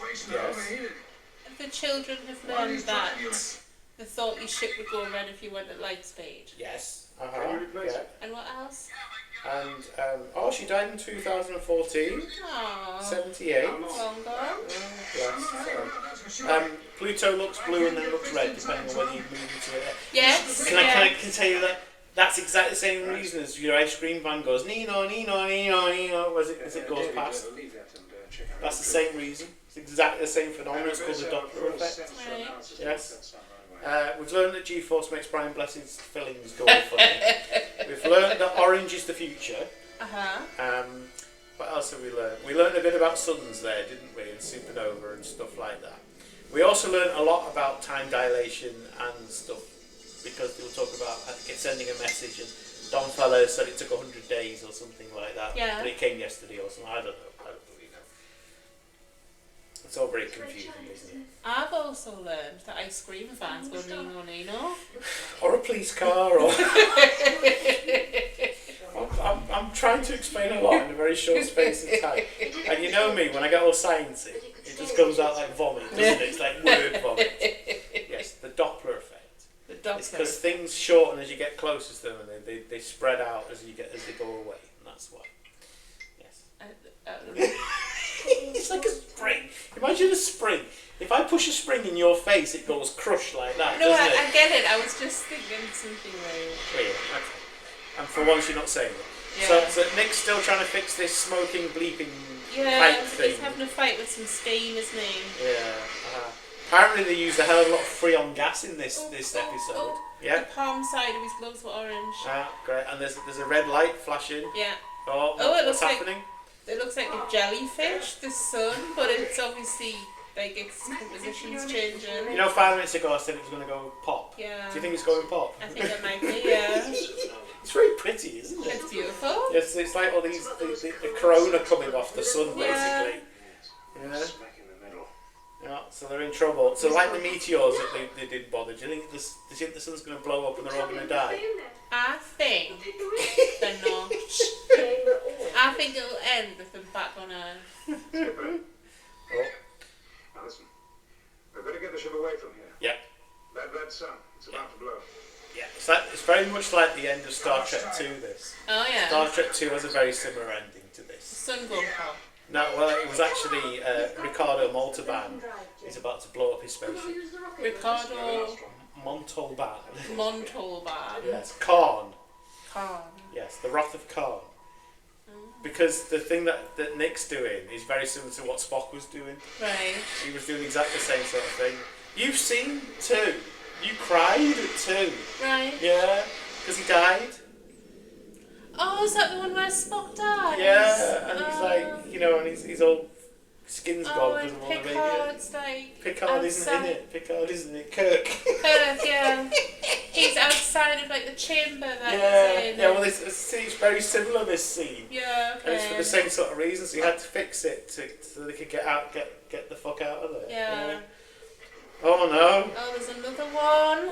the children have learned that they thought your ship would go red if you went at light speed. Yes. replace Yeah. it? And what else? And she died in 2014. Aww. 78. Long gone. Yes. So, Pluto looks blue and then looks red, depending on whether you move into it. Yes. Can I tell you that that's exactly the same reason as your ice cream van goes Nino as it goes past. We'll leave that and check out. That's the same reason. It's exactly the same phenomenon. It's called the Doppler effect. Yes. We've learned that G-force makes Brian Blessing's fillings go all funny. We've learned that orange is the future. What else have we learned? We learned a bit about suns there, didn't we? And supernova and stuff like that. We also learned a lot about time dilation and stuff, because they will talk about sending a message, and Don Feller said it took 100 days or something like that. Yeah. But it came yesterday or something. I don't know. I don't really know. It's all very confusing, isn't it? I've also learned that ice cream vans go Nino. Or a police car, or... I'm trying to explain a lot in a very short space of time. And you know me, when I get all sciencey, it just comes out like vomit, doesn't it? It's like word vomit. Yes, the Doppler effect. The Doppler. It's because things shorten as you get closer to them, and they spread out as they go away, and that's why. Yes. It's like a spring. Imagine a spring. If I push a spring in your face, it goes crush like that, No, doesn't it? I get it. I was just thinking something like... Weird, okay. And for once you're not saying it. Yeah. So Nick's still trying to fix this smoking, bleeping Yeah, pipe thing. he's having a fight with some steam, isn't he? Yeah. Apparently they used a hell of a lot of Freon gas in this episode. Yeah. The palm side of his gloves were orange. Great. And there's a red light flashing. Yeah. Oh, it what's looks like happening? It looks like a jellyfish, the sun, but it's obviously like its composition's changing. You know, 5 minutes ago I said it was going to go pop. Yeah. Do you think it's going pop? I think it might be, yeah. It's very pretty, isn't it? It's beautiful. Yes, it's like all these the corona coming off the sun, basically. Yeah. Smack in the middle. Yeah, so they're in trouble. So like the meteors that they didn't bother, do you think the sun's going to blow up and they're all going to die? I think they're not. I think it'll end with them back on Earth. Skipper, Oh, now listen. We've got to get the ship away from here. yeah. That red sun, it's about to blow. Yeah, it's very much like the end of Star Trek 2, this. Oh yeah. Star Trek 2 has a very similar ending to this. Sun going pop. No, well, it was actually Ricardo Montalban is about to blow up his spaceship. Ricardo Montalban. Montalban. Yes, Khan. Khan. Yes, the Wrath of Khan. Because the thing that Nick's doing is very similar to what Spock was doing. Right. He was doing exactly the same sort of thing. You've seen 2. You cried at 2. Right. Yeah, because he died. Oh, is that the one where Spock dies? Yeah, and he's like, you know, and he's all skin's gone because and of all the radio. Picard's like Picard isn't in outside. it. Picard isn't it. Kirk. Kirk, yeah. He's outside of like the chamber that Yeah, he's in. yeah. Well, it's very similar, this scene. Yeah, okay. And it's for the same sort of reasons. So you had to fix it so they could get out, get the fuck out of there. Yeah. You know? Oh no. Oh, there's another one.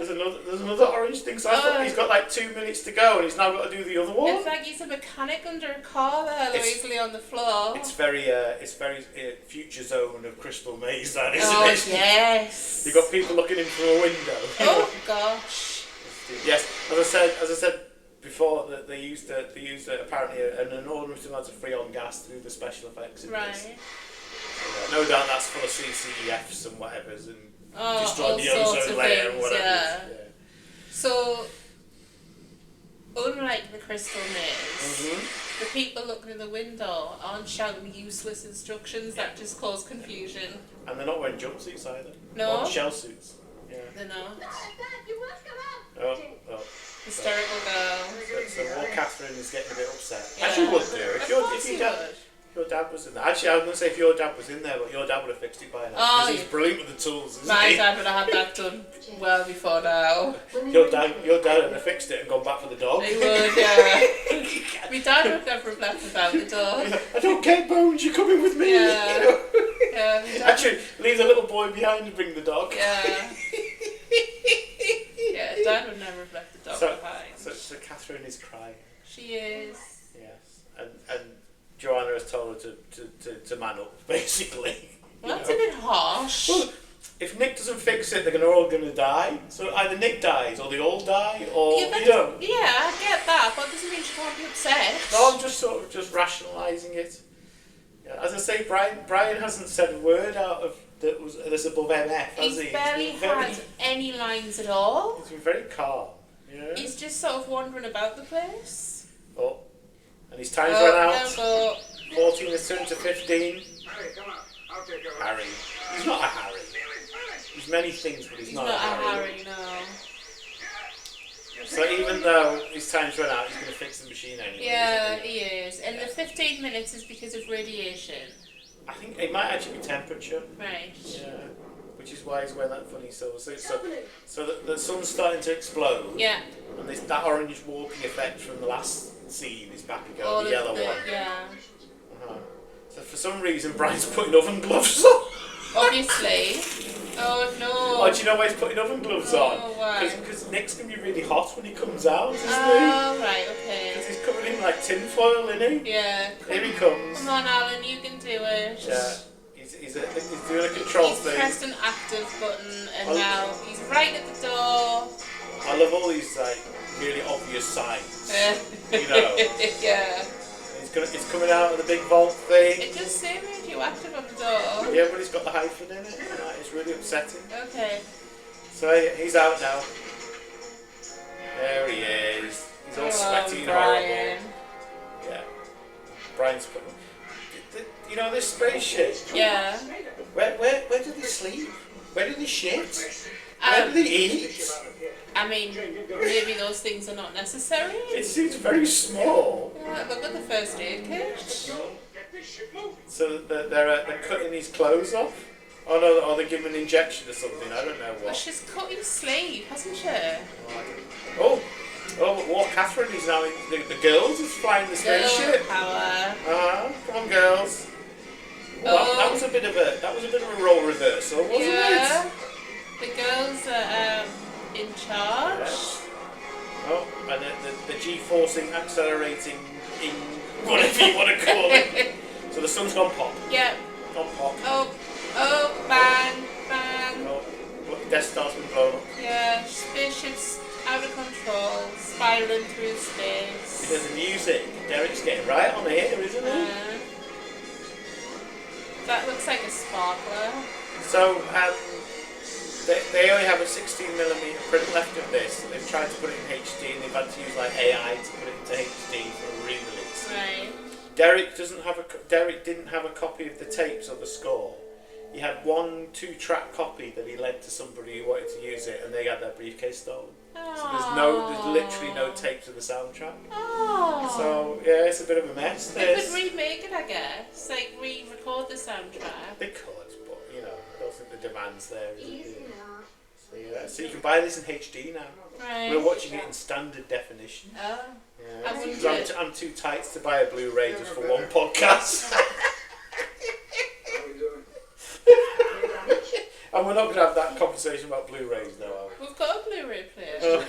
There's another orange thing. So I thought he's got like 2 minutes to go, and he's now got to do the other one. It's like he's a mechanic under a car there, lazily on the floor. It's very future zone of Crystal Maze, that isn't Oh it? yes. You've got people looking in through a window. Oh gosh. Yes, as I said before, that they used apparently an enormous amount of Freon gas to do the special effects in this. Right. No doubt that's full of CCEFs and whatevers and destroy all the sorts ozone of layer and things, whatever. yeah. Yeah. So, unlike the Crystal Maze, the people looking in the window aren't shouting useless instructions that just cause confusion. And they're not wearing jumpsuits either. No. Or shell suits. Yeah. They're not. You must come out. Oh. Hysterical girl. So poor Catherine is getting a bit upset. Yeah. As you would do. Of course you would. Your dad was in there. Actually, I was going to say if your dad was in there, but your dad would have fixed it by now. Oh, Because he's yeah. brilliant with the tools, isn't My he? dad would have had that done well before now. Your dad would have fixed it and gone back for the dog. He would, yeah. My dad would never have left without the dog. I don't care, Bones, you're coming with me. Yeah. You know? Yeah, my dad- Actually, leave the little boy behind and bring the dog. Yeah. Yeah, Dad would never have left the dog behind. So Catherine is crying. She is. Yes. And Joanna has told her to man up, basically. Well, that's a bit harsh. Well, if Nick doesn't fix it, they're all going to die. So either Nick dies, or they all die, or, yeah, you know. Yeah, I get that, but it doesn't mean she can't be upset. No, I'm just sort of just rationalising it. Yeah, as I say, Brian hasn't said a word out of that's above MF, has he? He's barely had any lines at all. He's been very calm. Yeah. He's just sort of wandering about the place. Oh, and his time's run out. No, 14 has turned to 15. Harry, come on. I'll take over. Harry. He's not a Harry. He's many things, but he's not a Harry. No. So even though his time's run out, he's going to fix the machine anyway. Yeah, isn't he is. And the 15 minutes is because of radiation. I think it might actually be temperature. Right. Yeah. Which is why he's wearing that funny silver suit. So the sun's starting to explode. Yeah. And that orange warping effect from the last scene is back again, All the yellow of the, one. Yeah. Uh-huh. So for some reason, Brian's putting oven gloves on. Obviously. Oh no. Oh, do you know why he's putting oven gloves on? Oh, why? Because Nick's going to be really hot when he comes out, isn't he? Oh, right, okay. Because he's covered in like tin foil, isn't he? Yeah. Here he comes. Come on, Alan, you can do it. Yeah. He's doing a control He's thing. pressed an active button and now he's right at the door. I love all these like really obvious signs. You know. Yeah. He's coming out of the big vault thing. It does say radioactive on the door. Yeah, but he's got the hyphen in it. And it's really upsetting. Okay. So he's out now. There he is. He's all sweaty and Brian. horrible. Yeah. Brian's putting. You know this spaceship? Yeah. Where do they sleep? Where do they shit? Where do they eat? I mean, maybe those things are not necessary. It seems very small. Yeah, look at the first aid kit. So they're cutting his clothes off? Oh no, or they're giving an injection or something, I don't know Well, what. she's cut his sleeve, hasn't she? Oh, what Catherine is now in, the girls is flying the spaceship. Girl power. Come on girls. That was a bit of a role reversal, wasn't Yeah. it? The girls are in charge. Yes. Oh, and the G-forcing, accelerating, in whatever you want to call it. So the sun's gone pop. Yeah. Gone pop. Oh, bang, bang. Oh, Death Star's been blown up. Yeah, spaceship's out of control, spiraling through space. Because the music, Derek's getting right on here, isn't he? That looks like a sparkler. So, they only have a 16mm print left of this, and they've tried to put it in HD, and they've had to use like AI to put it into HD for a re-release. Right. Derek didn't have a copy of the tapes or the score. He had 1 2-track copy that he lent to somebody who wanted to use it, and they had their briefcase stolen. So there's literally no tapes of the soundtrack. Oh. So yeah, it's a bit of a mess. They could remake it, I guess. Like re-record the soundtrack. They could, but you know, I don't think the demand's there. Is it? Easy now. So you can buy this in HD now. Right. We're watching it in standard definition. Oh. Yeah. I wouldn't 'Cause I'm too tight to buy a Blu-ray just for one podcast. How are we doing? And we're not going to have that conversation about Blu-rays now, are we? We've got a Blu-ray player.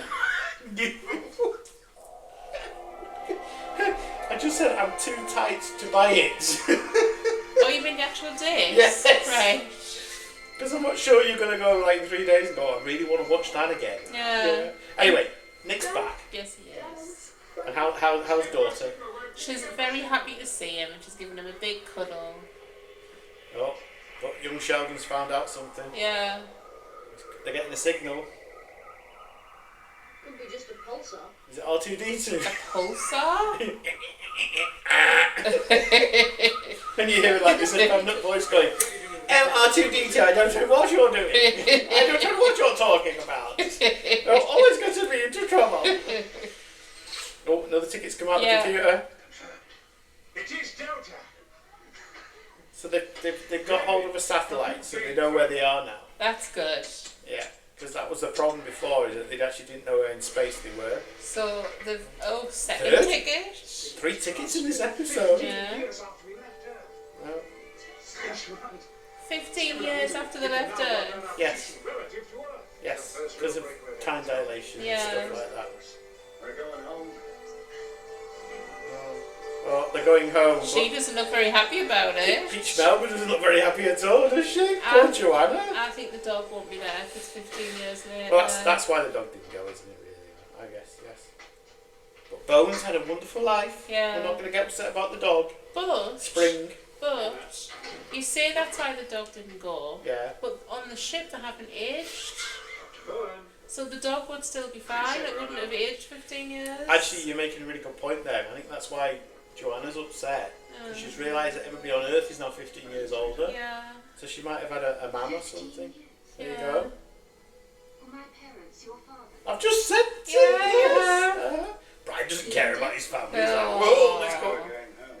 I just said I'm too tight to buy it. Oh, you mean the actual disc? Yes. Right. Because I'm not sure you're going to go like 3 days and go, I really want to watch that again. Yeah. Anyway, Nick's back. Yes, he is. And how's daughter? She's very happy to see him and she's giving him a big cuddle. Oh, but young Sheldon's found out something. Yeah. They're getting a signal. Could be just a pulsar. Is it R2D2? Pulsar? And you hear like this effeminate voice going, R2D2, I don't know what you're doing. I don't know what you're talking about. You're always going to be into trouble. Oh, another ticket's come out of the computer. It is Delta. So they've got hold of a satellite, so they know where they are now. That's good. Yeah, because that was the problem before, is that they actually didn't know where in space they were. So they've second Third? ticket. 3 tickets in this episode. Yeah. Years after we left Earth. Well, That's right. 15 years after they left Earth. yes, Relative to Earth. yes, because of time dilation and stuff like that. We're going home. Oh, they're going home. She doesn't look very happy about it. Peach Melba doesn't look very happy at all, does she? Poor Joanna. I think the dog won't be there if it's 15 years later. Well, that's why the dog didn't go, isn't it, really? I guess, yes. But Bones had a wonderful life. Yeah. We're not going to get upset about the dog. But Spring. But you say that's why the dog didn't go. Yeah. But on the ship they haven't aged. Go on. So the dog would still be fine. It wouldn't have aged 15 years. Actually, you're making a really good point there. I think that's why Joanna's upset. Because she's realised that everybody on Earth is now 15 years older. Yeah. So she might have had a mam or something. There you Yeah. go. Well, my parents, your father. I've just said Yeah, yes. Brian doesn't care about his family. He's like, whoa, let's go. We're going home.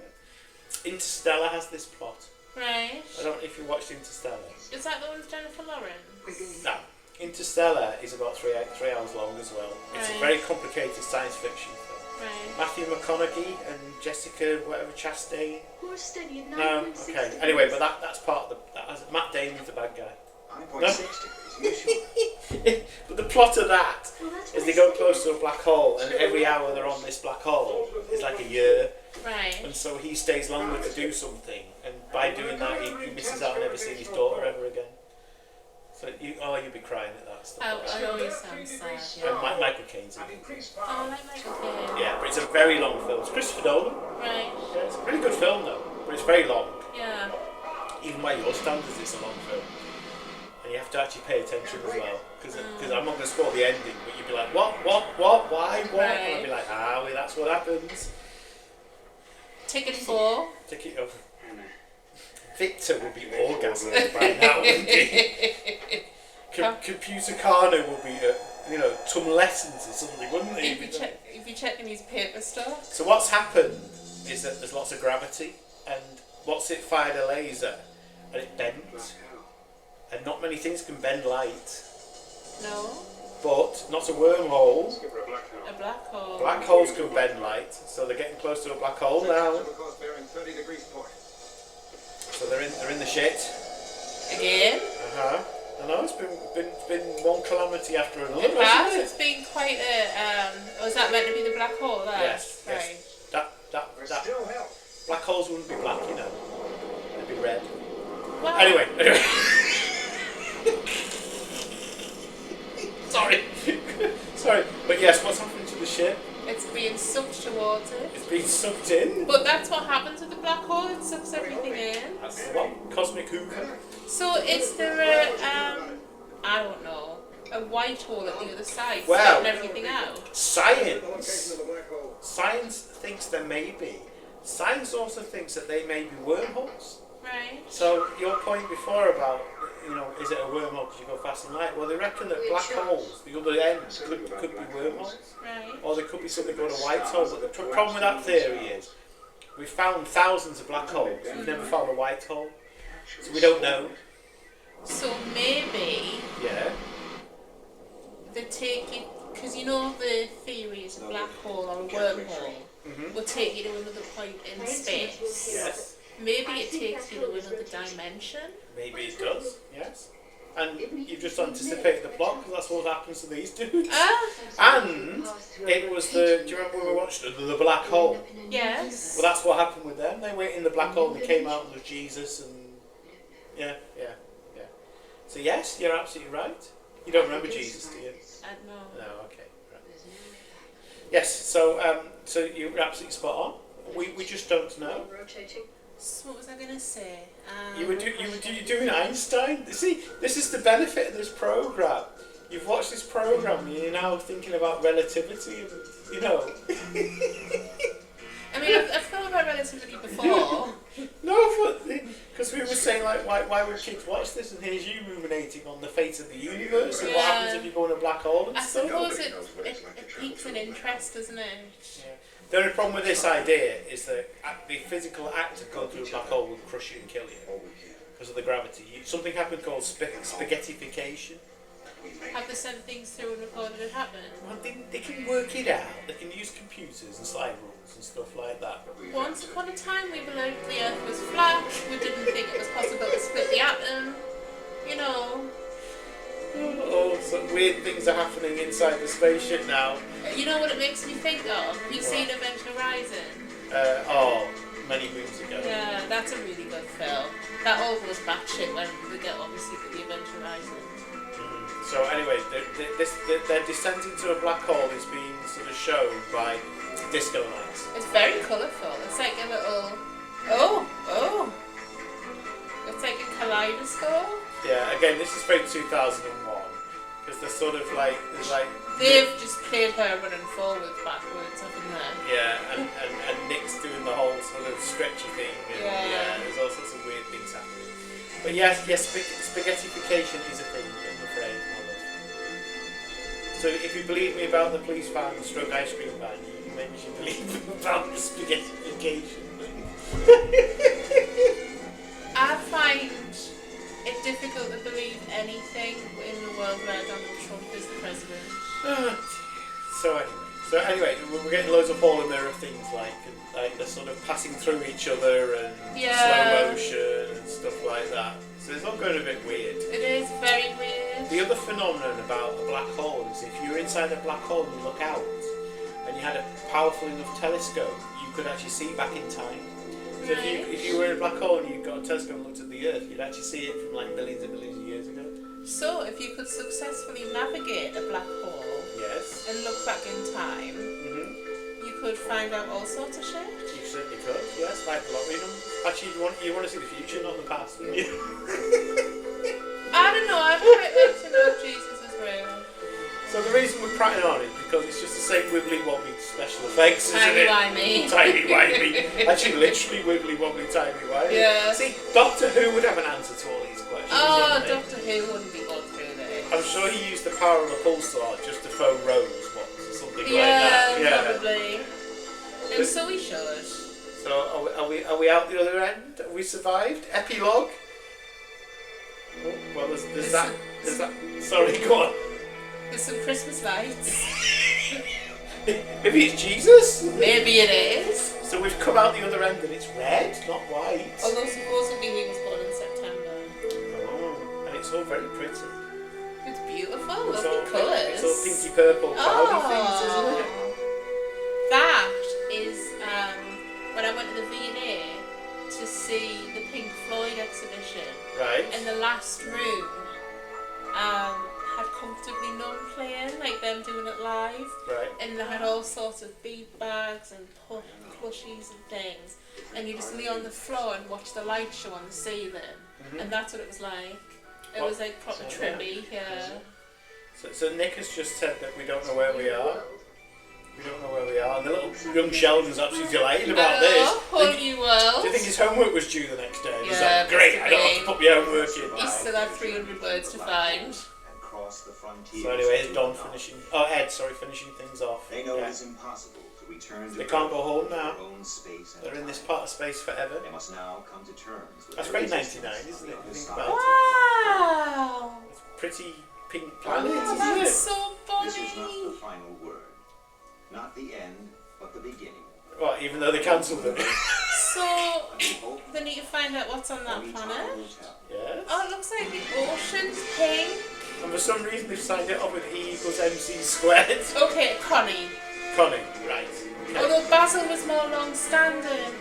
Interstellar has this plot. Right. I don't know if you watched Interstellar. Is that the one with Jennifer Lawrence? No. Interstellar is about 3 hours long as well. It's a Right. very complicated science fiction film. Right. Matthew McConaughey and Jessica whatever Chastain. Who are steady at No, 9.6 okay. degrees. Anyway, but that's part of Matt Damon's the bad guy. 9.6 degrees, you sure? But the plot of that Well, that's is why they go steady close to a black hole, and every hour they're on this black hole is like a year, Right. and so he stays longer to do something, and by doing that he misses out on never seeing his daughter ever again. So you'd be crying at that stuff. I always sound sad. And Yeah. Michael Caine's in And it. increased Oh, power. I like Michael Caine. Yeah, but it's a very long film. It's Christopher Nolan. Right. Yeah, it's a really good film though, but it's very long. Yeah. Even by your standards, it's a long film. And you have to actually pay attention as well. Because I'm not going to spoil the ending, but you'd be like, what, why, what? And I'd be like, well, that's what happens. Ticket 4. Ticket over. Victor would be orgasming by now, wouldn't he? Computer Carno would be, some lessons or something, wouldn't he? If you're checking his paper stuff. So what's happened is that there's lots of gravity, and what's it fired a laser, and it bent. And not many things can bend light, No. but not a wormhole. Skip her a black hole. A black hole. Black holes can bend light, so they're getting close to a black hole now. Chemical cause bearing 30 degrees port. So they're in the shit. Again. I know it's been one calamity after another. It has. hasn't It's been quite a. Was that meant to be the black hole there? Yes, Right. yes. That There's still hell. black holes wouldn't be black, they'd be red. Well, Anyway. Sorry, but yes, what's happening to the ship? it's being sucked towards it. It's being sucked in. But that's what happens with the black hole. It sucks everything in. That's the one. Cosmic hookah. So is there a I don't know, a white hole at the other side, Well, spitting everything out? The location Science. of the black hole. Science thinks there may be. Science also thinks that they may be wormholes. Right. So your point before about, is it a wormhole because you go fast in light? Well, they reckon that black holes, the other end, could be wormholes. Right. Or there could be something called a white hole. But the problem with that theory is we've found thousands of black holes. We've never found a white hole. So we don't know. So maybe Yeah. know the theory is a black hole or a wormhole will take you to another point in space. Yes. Maybe it takes you to another dimension. Maybe it does. Yes. And you've just anticipated the plot because that's what happens to these dudes. And it was the. Do you remember when we watched the black hole? Yes. Well, that's what happened with them. They went in the black hole and they came out and was Jesus and yeah. So yes, you're absolutely right. You don't remember Jesus, do you? No. No. Okay. Right. Yes. So you're absolutely spot on. We just don't know. Rotating. So what was I going to say? You were doing Einstein. See, this is the benefit of this program. You've watched this program and you're now thinking about relativity and, you know. I mean, I've thought about relativity before. No, because we were saying, like, why would kids watch this? And here's you ruminating on the fate of the universe and what happens if you go in a black hole and I stuff. suppose it piques an interest, doesn't it? Yeah. The only problem with this idea is that the physical act of going through a black hole will crush you and kill you because of the gravity. Something happened called spaghettification. Have they sent things through and recorded it happen? Well, they can work it out. They can use computers and slide rules and stuff like that. Once upon a time we believed the Earth was flat. We didn't think it was possible to split the atom. You know. Oh, some weird things are happening inside the spaceship now. You know what it makes me think of? Have you seen Event Horizon? Many moons ago. Yeah, that's a really good film. That all goes batshit when we get obviously to the Event Horizon. So anyway, their descent into a black hole is being sort of shown by disco lights. It's very colourful. It's like a little... Oh! It's like a kaleidoscope. Yeah, again, this is from 2001, because they're sort of like, They've just played her running forward, backwards, haven't they? Yeah, and Nick's doing the whole sort of stretchy thing, and there's all sorts of weird things happening. But yes, spaghettification is a thing, I'm afraid, my love. So if you believe me about the police van stroke ice cream van, you maybe should believe me about the spaghettification thing. I find it difficult to believe anything in the world where Donald Trump is the president. So anyway, we're getting loads of ball in mirror things like they're sort of passing through each other and slow motion and stuff like that. So it's all going a bit weird. It is very weird. The other phenomenon about a black hole is if you're inside a black hole and you look out and you had a powerful enough telescope, you could actually see back in time. So if you were in a black hole and you got a telescope and looked at the Earth, you'd actually see it from like millions and millions of years ago. So if you could successfully navigate a black hole and look back in time, you could find out all sorts of shit. You certainly could, yes, like lottery numbers. Actually, you want to see the future, not the past, don't you? I don't know, I'd quite like to know if Jesus is real. So the reason we're prattling on is because it's just the same wibbly wobbly special effects, isn't it? Timey-wimey. Timey-wimey. Actually, literally wibbly wobbly timey-wimey. Yeah. See, Doctor Who would have an answer to all these questions. Oh, Doctor Who wouldn't be going through this. I'm sure he used the power of a pulsar just to phone Rose once or something like that. Yeah, probably. And so we should. So are we out the other end? Have we survived? Epilogue? Oh, well, there's that. Sorry, go on. There's some Christmas lights. Maybe it's Jesus? Maybe it is. So we've come out the other end and it's red, not white. Although supposedly he was born in September. Oh, and it's all very pretty. It's beautiful, lovely colours. It's all pinky purple cloudy things, isn't it? That is when I went to the V&A to see the Pink Floyd exhibition. Right. In the last room, had Comfortably Numb playing, like them doing it live. Right. And they had all sorts of bead bags and plushies and things. And you just lay on the floor and watch the light show on the ceiling. And that's what it was like. It was like proper trippy, yeah. So Nick has just said that we don't know where we are. We don't know where we are. And the little young Sheldon's absolutely delighted about this. Whole new world. Do you think his homework was due the next day? He's Yeah, like, great, I don't have to put my homework in. He still had 300 words to find. So anyway, it's Don finishing things off. They know it is impossible to return to They can't go home now. their own space and They're in this time. part of space forever. They must now come to terms with That's their very existence 99, on isn't the it? other Think side. about it. Wow! It's pretty pink planet, Oh, isn't that's it? so This is not funny. the final word. Not the end, but the beginning. Right, even though they cancelled it. So, And we hope they need to find out what's on that only time planet. will tell. Yes. Oh, it looks like the ocean's pink. And for some reason they've signed it up with E equals MC squared. Okay, Connie. Connie, right. Okay. Although Basil was more long-standing.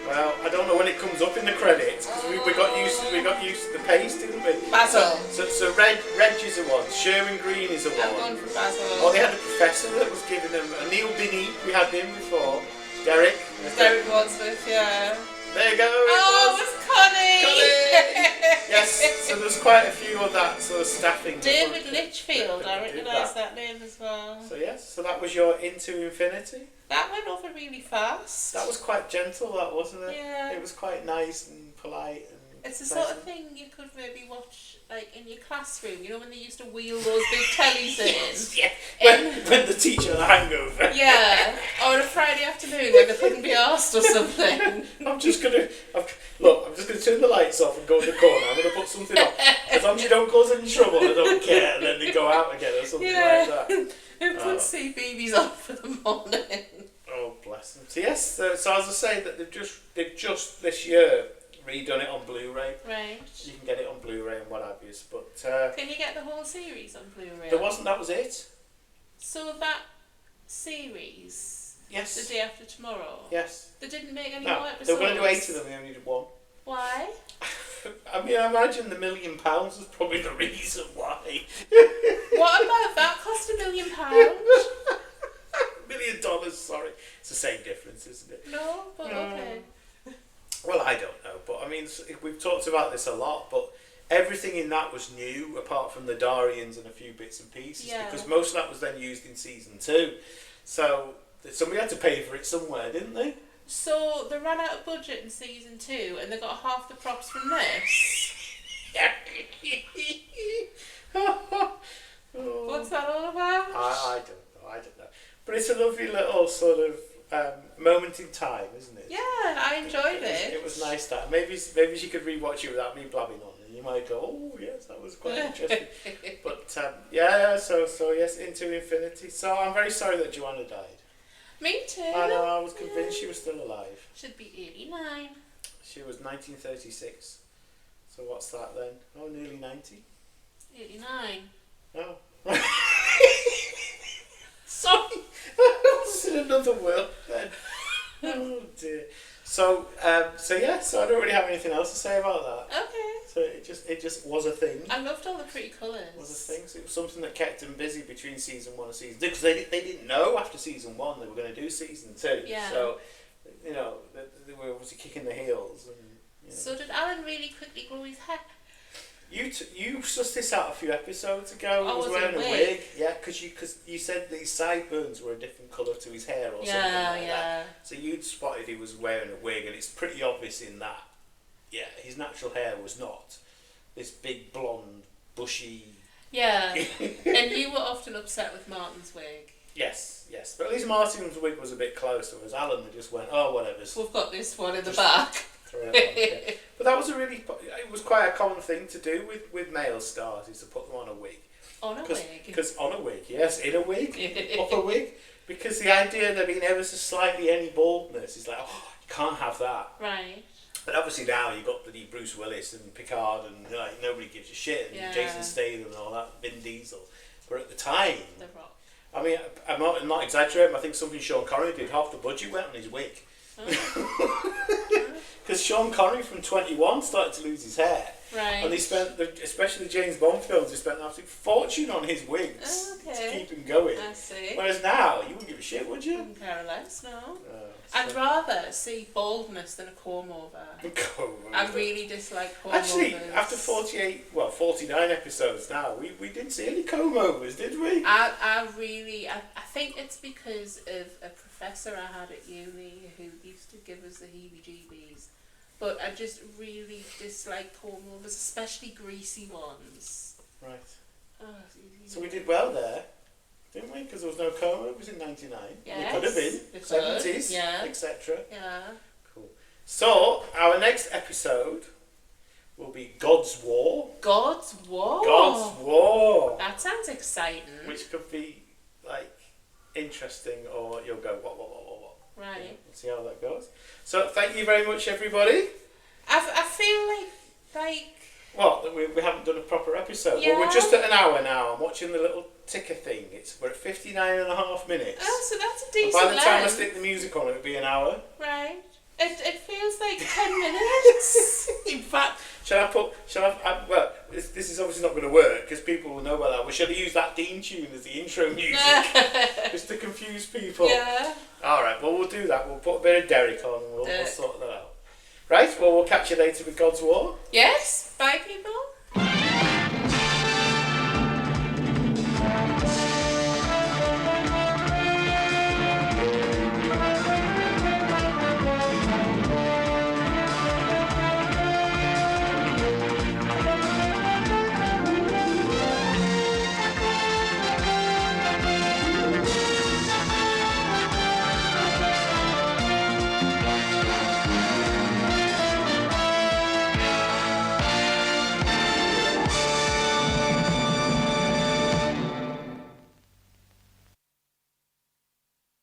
Well, I don't know when it comes up in the credits because we got used to the pace, didn't we? Basil. So Reg is the one. Sherman Green is the I'm one. going for Basil. Oh, they had the professor that was giving them Neil Binney. We had him before. Derek. Derek Wadsworth, yeah. There you go. Oh, it was Connie! Yes. So there's quite a few of that sort of staffing. David Litchfield, I did recognise that name as well. So yes, so that was your Into Infinity. That went over really fast. That was quite gentle, that wasn't it? Yeah. It was quite nice and polite and. It's the sort of thing you could maybe watch like in your classroom, you know, when they used to wheel those big tellies in. Yeah. When the teacher had a hangover. Yeah. Or on a Friday afternoon when they couldn't be asked or something. I'm just gonna turn the lights off and go in the corner. I'm gonna put something on. As long as you don't cause any trouble, I don't care. And then they go out again or something like that. Who puts CBeebies on for the morning? Oh bless them. So yes, so as I say that they've just this year redone it on Blu-ray. Right. You can get it on Blu-ray and what have you. But Can you get the whole series on Blu-ray? there wasn't. That was it. So that series, Yes. The Day After Tomorrow. Yes. They didn't make any No, more they episodes. were going to do 8 of them. They only did 1. Why? I mean, I imagine the £1 million was probably the reason why. What about that? Cost £1 million? $1 million, sorry. It's the same difference, isn't it? No, but okay. Well, I don't know, but I mean, we've talked about this a lot, but everything in that was new, apart from the Darians and a few bits and pieces, Yeah. because most of that was then used in season 2. So somebody had to pay for it somewhere, didn't they? So they ran out of budget in season 2 and they got half the props from this. What's that all about? I don't know. But it's a lovely little sort of moment in time, isn't it? Yeah, I enjoyed it. It was nice that maybe she could rewatch it without me blabbing on, and you might go, oh yes, that was quite interesting. But so yes, Into Infinity. So I'm very sorry that Joanna died. Me too. I know, I was convinced she was still alive. Should be 89. She was 1936. So what's that then? Oh, nearly 90. 89. Oh. Sorry, I was in another world then. Oh dear. So I don't really have anything else to say about that. Okay. So it just was a thing. I loved all the pretty colours. It was a thing. So it was something that kept them busy between season 1 and season 2 because they didn't know after season 1 they were going to do season 2. Yeah. So they were obviously kicking the heels. And, So did Alan really quickly grow his hair? You sussed this out a few episodes ago. He Oh, was was it wearing a a wig? wig. Yeah, because you said the sideburns were a different colour to his hair or something like that. So you'd spotted he was wearing a wig, and it's pretty obvious in that. Yeah, his natural hair was not this big blonde, bushy. Yeah. And you were often upset with Martin's wig. Yes. But at least Martin's wig was a bit closer, whereas Alan just went, oh whatever. We've got this one in the back. Throw it on, yeah. But that was it was quite a common thing to do with male stars, is to put them on a wig. On a wig? Because on a wig, yes, in a wig, off a wig. Because the idea of there being ever so slightly any baldness is like, oh, you can't have that. Right. But obviously now you've got bloody Bruce Willis and Picard and like nobody gives a shit, and Yeah. Jason Statham and all that, Vin Diesel. But at the time, The Rock. I mean, I'm not exaggerating, I think something Sean Connery did, half the budget went on his wig. Because Sean Connery from 21 started to lose his hair. Right. And they spent, especially the James Bond films, they spent an absolute fortune on his wigs to keep him going. I see. Whereas now, you wouldn't give a shit, would you? Care less, no. So- I'd rather see baldness than a comb over. I really dislike comb Actually, overs. after 49 episodes now, we didn't see any comb overs, did we? I think it's because of a professor I had at uni who used to give us the heebie-jeebies. But I just really dislike comb overs, especially greasy ones. Right. Oh, So we did well there, didn't we? Because there was no comb overs in 99. Yes, There could have been. there could, 70s, yeah. etc. Yeah. Cool. So, our next episode will be God's War. God's War. God's War. That sounds exciting. Which could be like interesting, or you'll go what. Right. We'll see how that goes. So thank you very much, everybody. I feel like. Well, we haven't done a proper episode. Yeah. Well, we're just at an hour now. I'm watching the little ticker thing. We're at 59.5 minutes. Oh, so that's a And decent by the time I length. stick the music on, it'll be an hour. Right. It feels like 10 minutes. In fact, well, this is obviously not going to work because people will know about that. We should have used that theme tune as the intro music just to confuse people. Yeah. Alright, well, we'll do that. We'll put a bit of Derek on and we'll sort that out. Right, well, we'll catch you later with God's War. Yes. Bye, people.